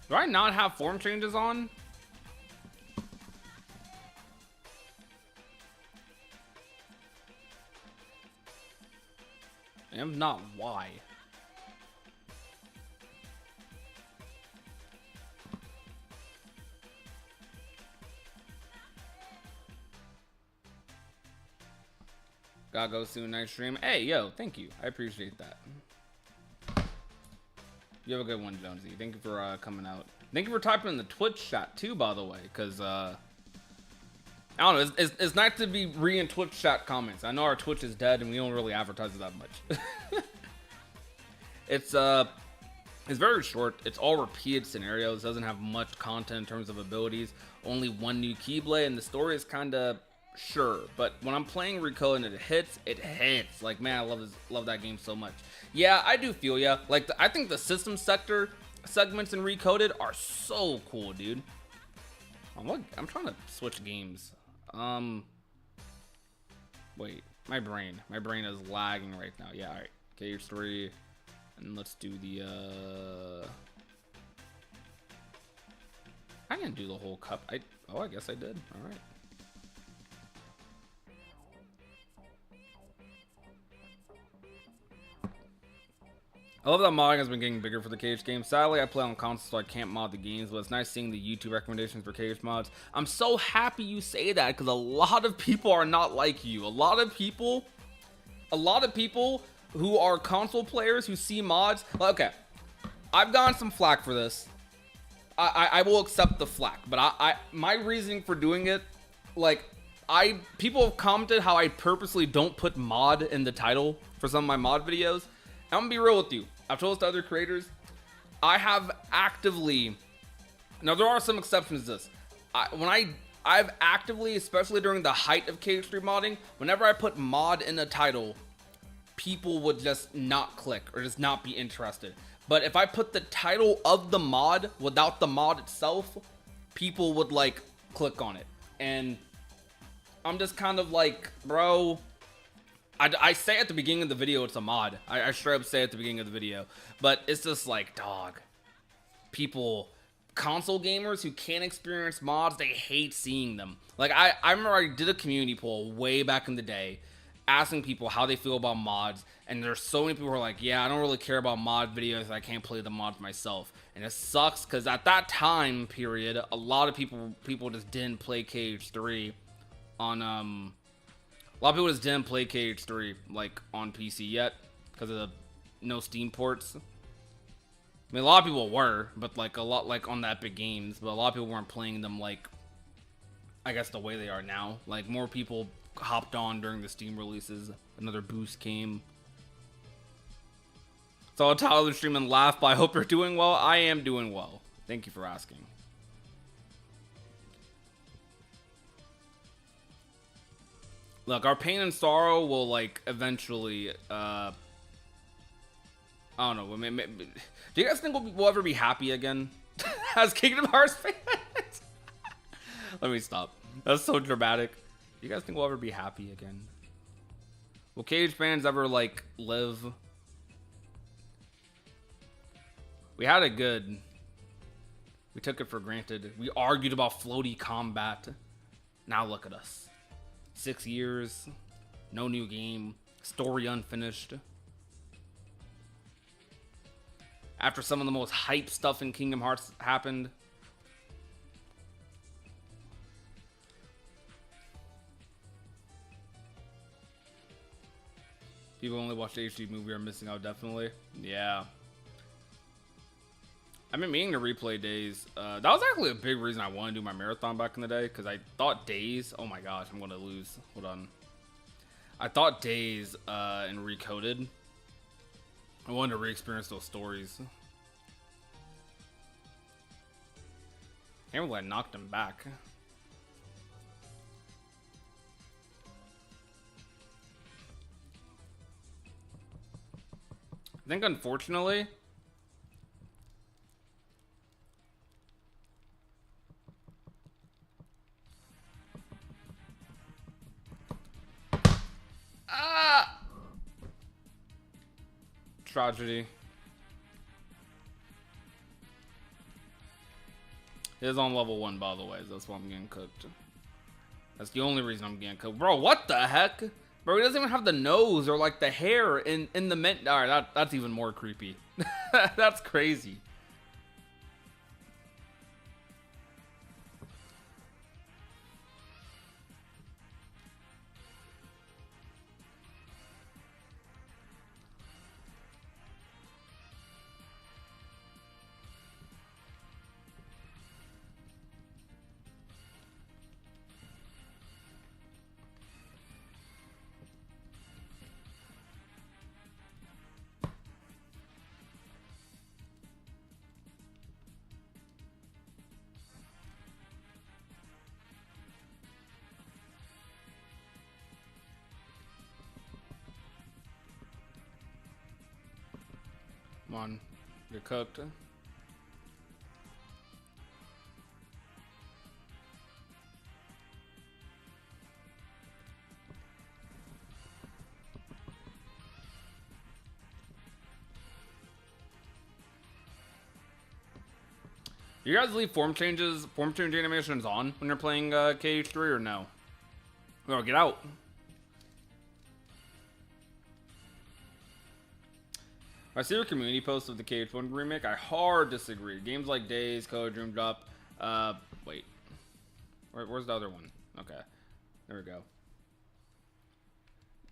A: Do I not have form changes on? And if not, why? Gotta go soon, nice stream. Hey, yo, thank you. I appreciate that. You have a good one, Jonesy. Thank you for coming out. Thank you for typing in the Twitch chat too, by the way, because I don't know. It's nice to be in Twitch chat comments. I know our Twitch is dead and we don't really advertise it that much. It's very short. It's all repeated scenarios. Doesn't have much content in terms of abilities. Only one new Keyblade, and the story is kind of sure. But when I'm playing Rico and it hits, it hits. Like, man, I love that game so much. Yeah, I do feel ya. Like, I think the system sector segments in Recoded are so cool, dude. I'm trying to switch games. Wait, my brain is lagging right now. Yeah, all right. KH3, and let's do the I didn't do the whole cup. I guess I did. All right. I love that modding has been getting bigger for the KH game. Sadly, I play on console, so I can't mod the games, but it's nice seeing the YouTube recommendations for KH mods. I'm so happy you say that, because a lot of people are not like you. A lot of people who are console players who see mods, okay, I've gotten some flack for this. I will accept the flack, but my reasoning for doing it, like, people have commented how I purposely don't put mod in the title for some of my mod videos. I'm gonna be real with you. I've told this to other creators. I have actively, now there are some exceptions to this. I've actively, especially during the height of KH3 modding, whenever I put mod in a title, people would just not click or just not be interested. But if I put the title of the mod without the mod itself, people would like click on it. And I'm just kind of like, bro, I say at the beginning of the video it's a mod. I straight up say at the beginning of the video, but it's just like, dog, people, console gamers who can't experience mods, they hate seeing them. Like I remember I did a community poll way back in the day asking people how they feel about mods, and there's so many people who are like, yeah, I don't really care about mod videos, I can't play the mods myself. And it sucks because at that time period, a lot of people just didn't play KH3 on a lot of people just didn't play KH3 like on PC yet because of the no Steam ports. I mean, a lot of people were, but like a lot like on the Epic Games, but a lot of people weren't playing them like, I guess, the way they are now. Like more people hopped on during the Steam releases. Another boost came. Saw Tyler stream and laugh, but I hope you're doing well. I am doing well. Thank you for asking. Look, our pain and sorrow will like eventually I don't know. Do you guys think we'll ever be happy again as Kingdom Hearts fans? Let me stop. That's so dramatic. Do you guys think we'll ever be happy again? Will KH fans ever like live? We had it good. We took it for granted. We argued about floaty combat. Now look at us. 6 years, no new game, story unfinished. After some of the most hype stuff in Kingdom Hearts happened. People only watch the HD movie are missing out, definitely. Yeah. I've been meaning to replay Days. That was actually a big reason I wanted to do my marathon back in the day, because I thought Days, oh my gosh, I'm going to lose. Hold on. I thought Days and Recoded. I wanted to re-experience those stories. Can't believe I knocked him back. I think unfortunately, tragedy. It is on level 1, by the way. That's why I'm getting cooked. That's the only reason I'm getting cooked. Bro, what the heck? Bro, he doesn't even have the nose or like the hair in the mint. All right, that's even more creepy. That's crazy. Come on, you're cooked. You guys leave form change animations on when you're playing KH3 or no? No, get out. I see your community post of the KH1 remake. I hard disagree. Games like Days, Code, Dream Drop. Wait. Where's the other one? Okay. There we go.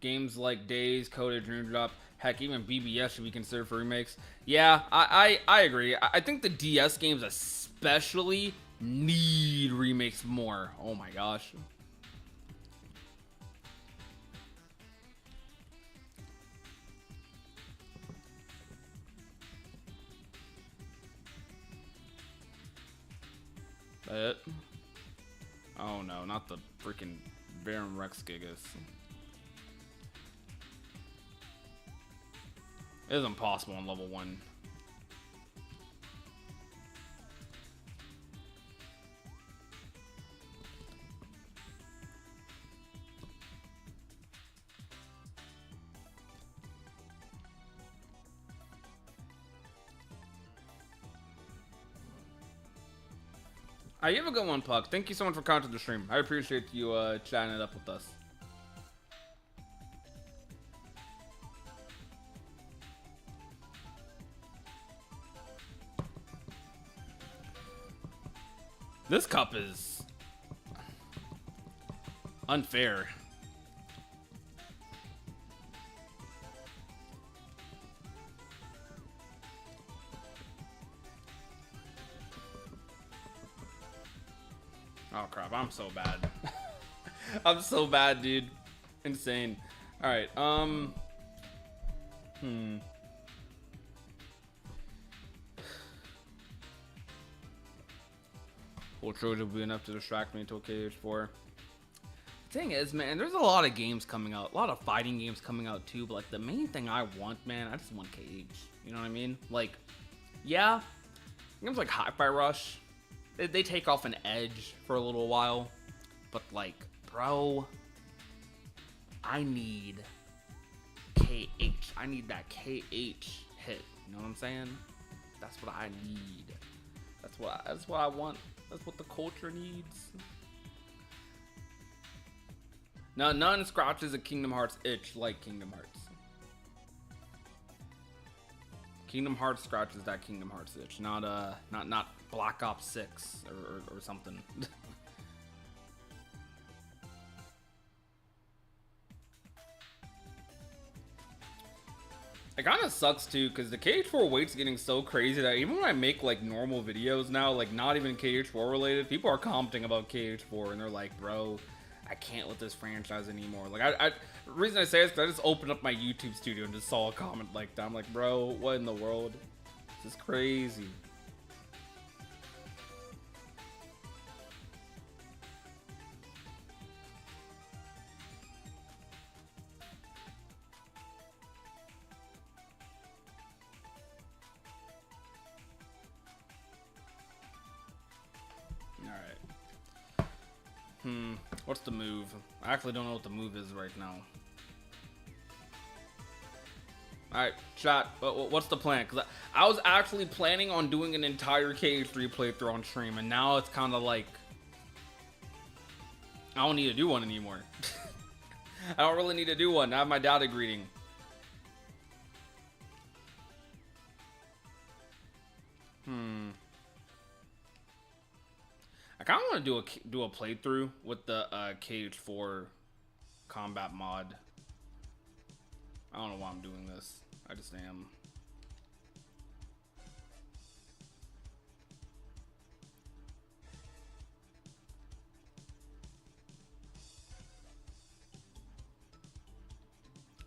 A: Games like Days, Code, Dream Drop. Heck, even BBS should be considered for remakes. Yeah, I agree. I think the DS games especially need remakes more. Oh my gosh. That it? Oh no, not the freaking Baron Rex Gigas. It is impossible on level 1. Alright, you have a good one, Puck. Thank you so much for coming to the stream. I appreciate you chatting it up with us. This cup is unfair. Oh crap, I'm so bad. I'm so bad, dude. Insane. Alright, Will Trojan be enough to distract me until KH4? Thing is, man, there's a lot of games coming out, a lot of fighting games coming out too, but like the main thing I want, man, I just want KH. You know what I mean? Like, yeah, games like Hi-Fi Rush, they take off an edge for a little while, but like, bro, I need KH. I need that KH hit. You know what I'm saying? That's what I need. That's what I want. That's what the culture needs. No, none scratches a Kingdom Hearts itch like Kingdom Hearts. Kingdom Hearts scratches that Kingdom Hearts itch, not Black Ops 6 or something. It kind of sucks too, because the KH4 weight's getting so crazy that even when I make like normal videos now, like not even KH4 related, people are commenting about KH4 and they're like, bro, I can't with this franchise anymore. Like, the reason I say this is because I just opened up my YouTube studio and just saw a comment like that. I'm like, bro, what in the world? This is crazy. What's the move? I actually don't know what the move is right now. Alright, chat, what's the plan? Because I was actually planning on doing an entire KH3 playthrough on stream, and now it's kind of like, I don't need to do one anymore. I don't really need to do one. I have my data greeting. I kind of want to do a playthrough with the KH4 combat mod. I don't know why I'm doing this. I just am.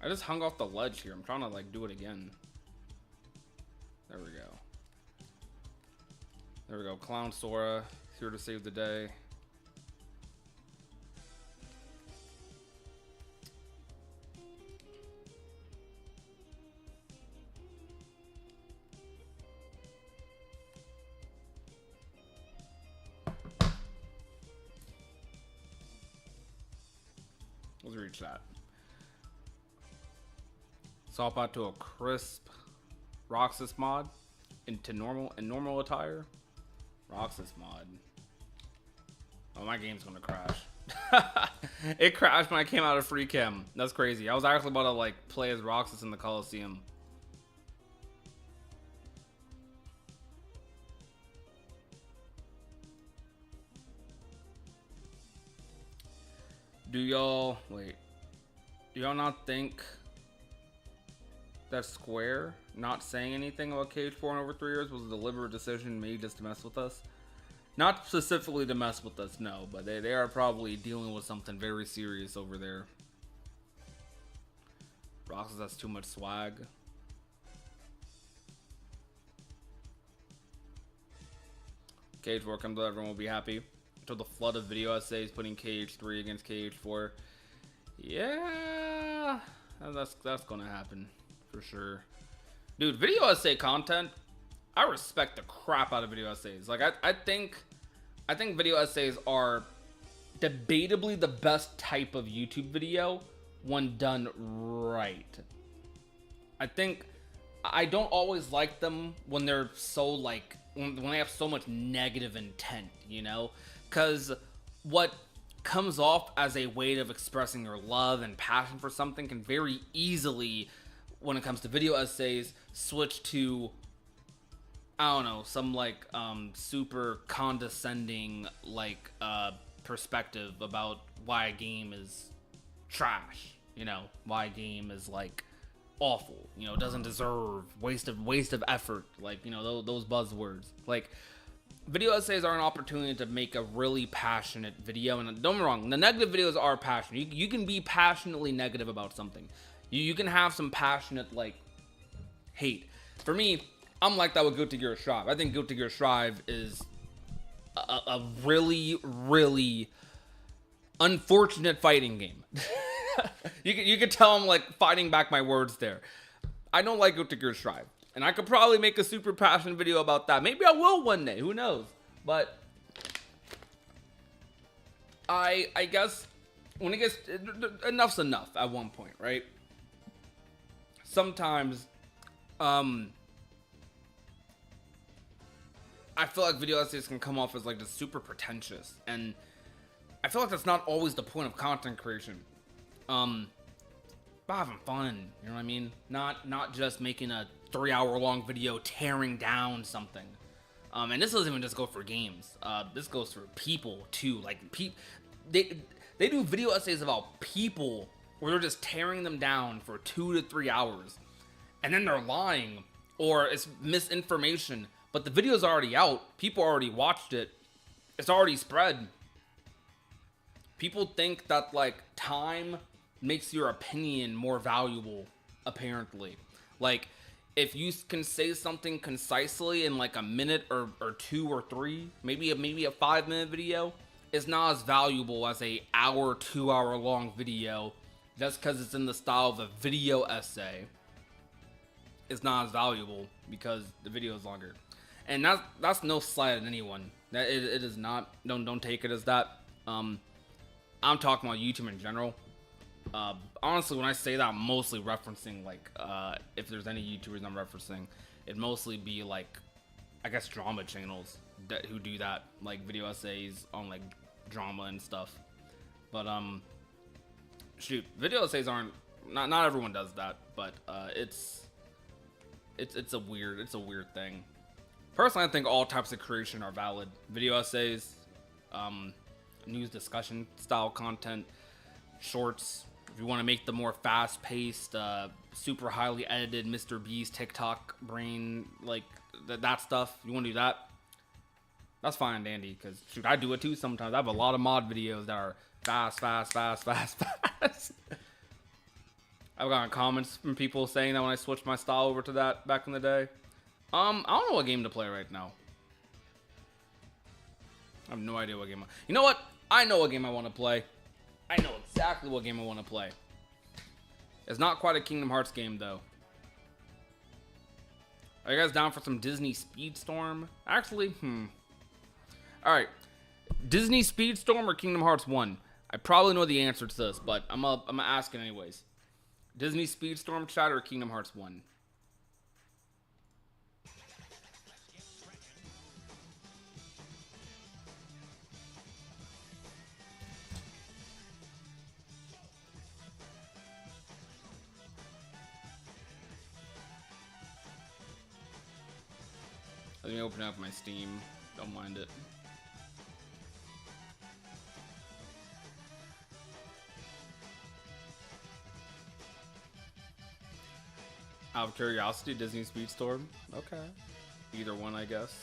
A: I just hung off the ledge here. I'm trying to like do it again. There we go. There we go. Clown Sora here to save the day. Let's reach that. Swap out to a crisp Roxas mod into normal attire. Roxas mod. Oh, my game's gonna crash. It crashed when I came out of free cam. That's crazy. I was actually about to like play as Roxas in the Coliseum. Do y'all not think that Square not saying anything about KH4 in over 3 years was a deliberate decision made just to mess with us? Not specifically to mess with us, no, but they are probably dealing with something very serious over there. Roxas has too much swag.
D: KH4 comes out, everyone will be happy. Until the flood of video essays putting KH3 against KH4. Yeah, that's gonna happen for sure. Dude, video essay content, I respect the crap out of video essays. Like I think video essays are debatably the best type of YouTube video when done right. I don't always like them when they're so like when they have so much negative intent, you know? Cause what comes off as a way of expressing your love and passion for something can very easily, when it comes to video essays, switch to, I don't know, some like super condescending like perspective about why a game is trash, you know, why a game is like awful, you know, doesn't deserve, waste of effort, like, you know, those buzzwords. Like, video essays are an opportunity to make a really passionate video, and don't get me wrong, the negative videos are passionate. You can be passionately negative about something. You can have some passionate like hate. For me, I'm like that with Guilty Gear Strive. I think Guilty Gear Strive is a really, really unfortunate fighting game. You could tell I'm like fighting back my words there. I don't like Guilty Gear Strive, and I could probably make a super passionate video about that. Maybe I will one day. Who knows? But I guess when it gets enough's enough at one point, right? Sometimes, I feel like video essays can come off as like just super pretentious, and I feel like that's not always the point of content creation. About having fun, you know what I mean? Not just making a 3-hour long video tearing down something. And this doesn't even just go for games. This goes for people too. Like they do video essays about people where they're just tearing them down for 2 to 3 hours, and then they're lying or it's misinformation. But the video's already out. People already watched it. It's already spread. People think that like time makes your opinion more valuable, apparently. Like, if you can say something concisely in like a minute or 2 or 3, maybe a 5-minute video, is not as valuable as a 2-hour long video just because it's in the style of a video essay. It's not as valuable because the video is longer. And that's no slight at anyone. That it is not. Don't take it as that. I'm talking about YouTube in general. Honestly, when I say that, I'm mostly referencing like if there's any YouTubers I'm referencing, it'd mostly be like, I guess, drama channels who do that, like video essays on like drama and stuff. But shoot, video essays aren't, not everyone does that, but it's a weird thing. Personally, I think all types of creation are valid. Video essays, news discussion style content, shorts. If you want to make the more fast-paced, super highly edited Mr. Beast TikTok brain, like that stuff, you want to do that, that's fine and dandy, because shoot, I do it too sometimes. I have a lot of mod videos that are fast. I've gotten comments from people saying that when I switched my style over to that back in the day. I don't know what game to play right now. I have no idea what game. You know what? I know what game I want to play. I know exactly what game I want to play. It's not quite a Kingdom Hearts game, though. Are you guys down for some Disney Speedstorm? Actually, Alright. Disney Speedstorm or Kingdom Hearts 1? I probably know the answer to this, but I'm gonna ask it anyways. Disney Speedstorm chat or Kingdom Hearts 1? Let me open up my Steam. Don't mind it. Out of curiosity, Disney Speedstorm? Okay. Either one, I guess.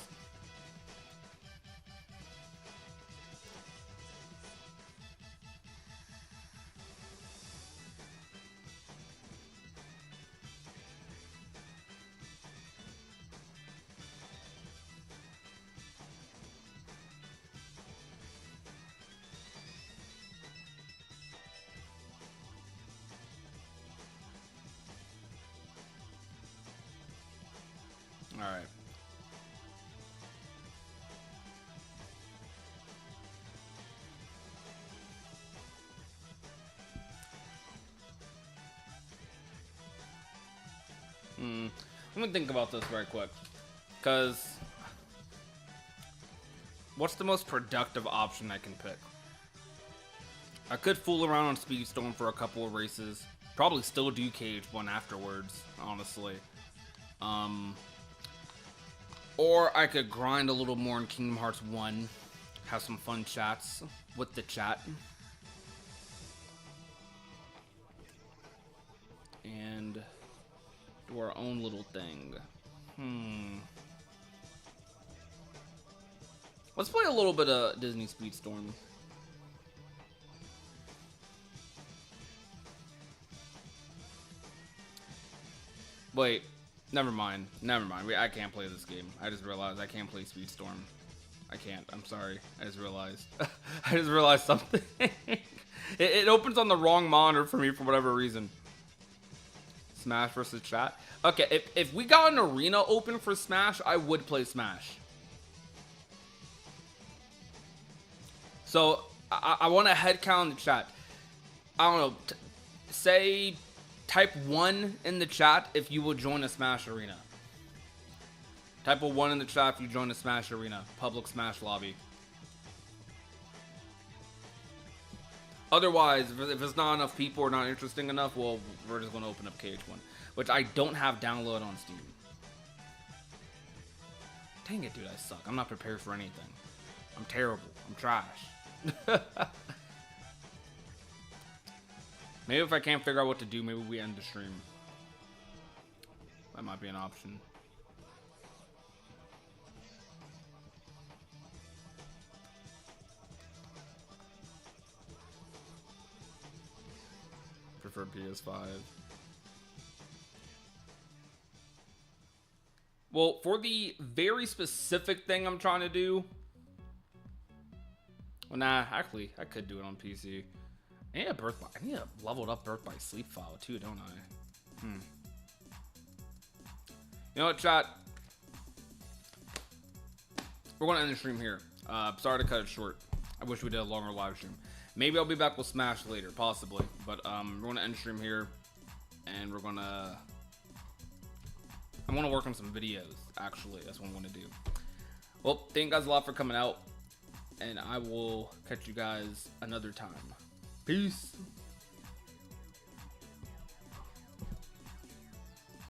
A: Let me think about this very quick. Because what's the most productive option I can pick? I could fool around on Speedstorm for a couple of races. Probably still do Cage one afterwards, honestly. Or I could grind a little more in Kingdom Hearts 1. Have some fun chats with the chat. And do our own little thing. Let's play a little bit of Disney Speedstorm. Wait, never mind. I can't play this game. I just realized I can't play Speedstorm. I can't. I'm sorry. I just realized. I just realized something. It opens on the wrong monitor for me for whatever reason. Smash versus chat. Okay, if we got an arena open for Smash, I would play Smash. So I want to head count in the chat. I don't know. Say type 1 in the chat if you will join a Smash arena. Type a 1 in the chat if you join a Smash arena. Public Smash lobby. Otherwise, if it's not enough people or not interesting enough, well, we're just going to open up KH1. Which I don't have downloaded on Steam. Dang it, dude, I suck. I'm not prepared for anything. I'm terrible. I'm trash. Maybe if I can't figure out what to do, maybe we end the stream. That might be an option. Prefer PS5. Well, for the very specific thing I'm trying to do... Well, nah, actually, I could do it on PC. I need a leveled up Birth by Sleep file too, don't I? You know what, chat? We're gonna end the stream here. Sorry to cut it short. I wish we did a longer live stream. Maybe I'll be back with Smash later, possibly. But we're gonna end the stream here, and we're gonna. I want to work on some videos. Actually, that's what I want to do. Well, thank you guys a lot for coming out, and I will catch you guys another time. Peace.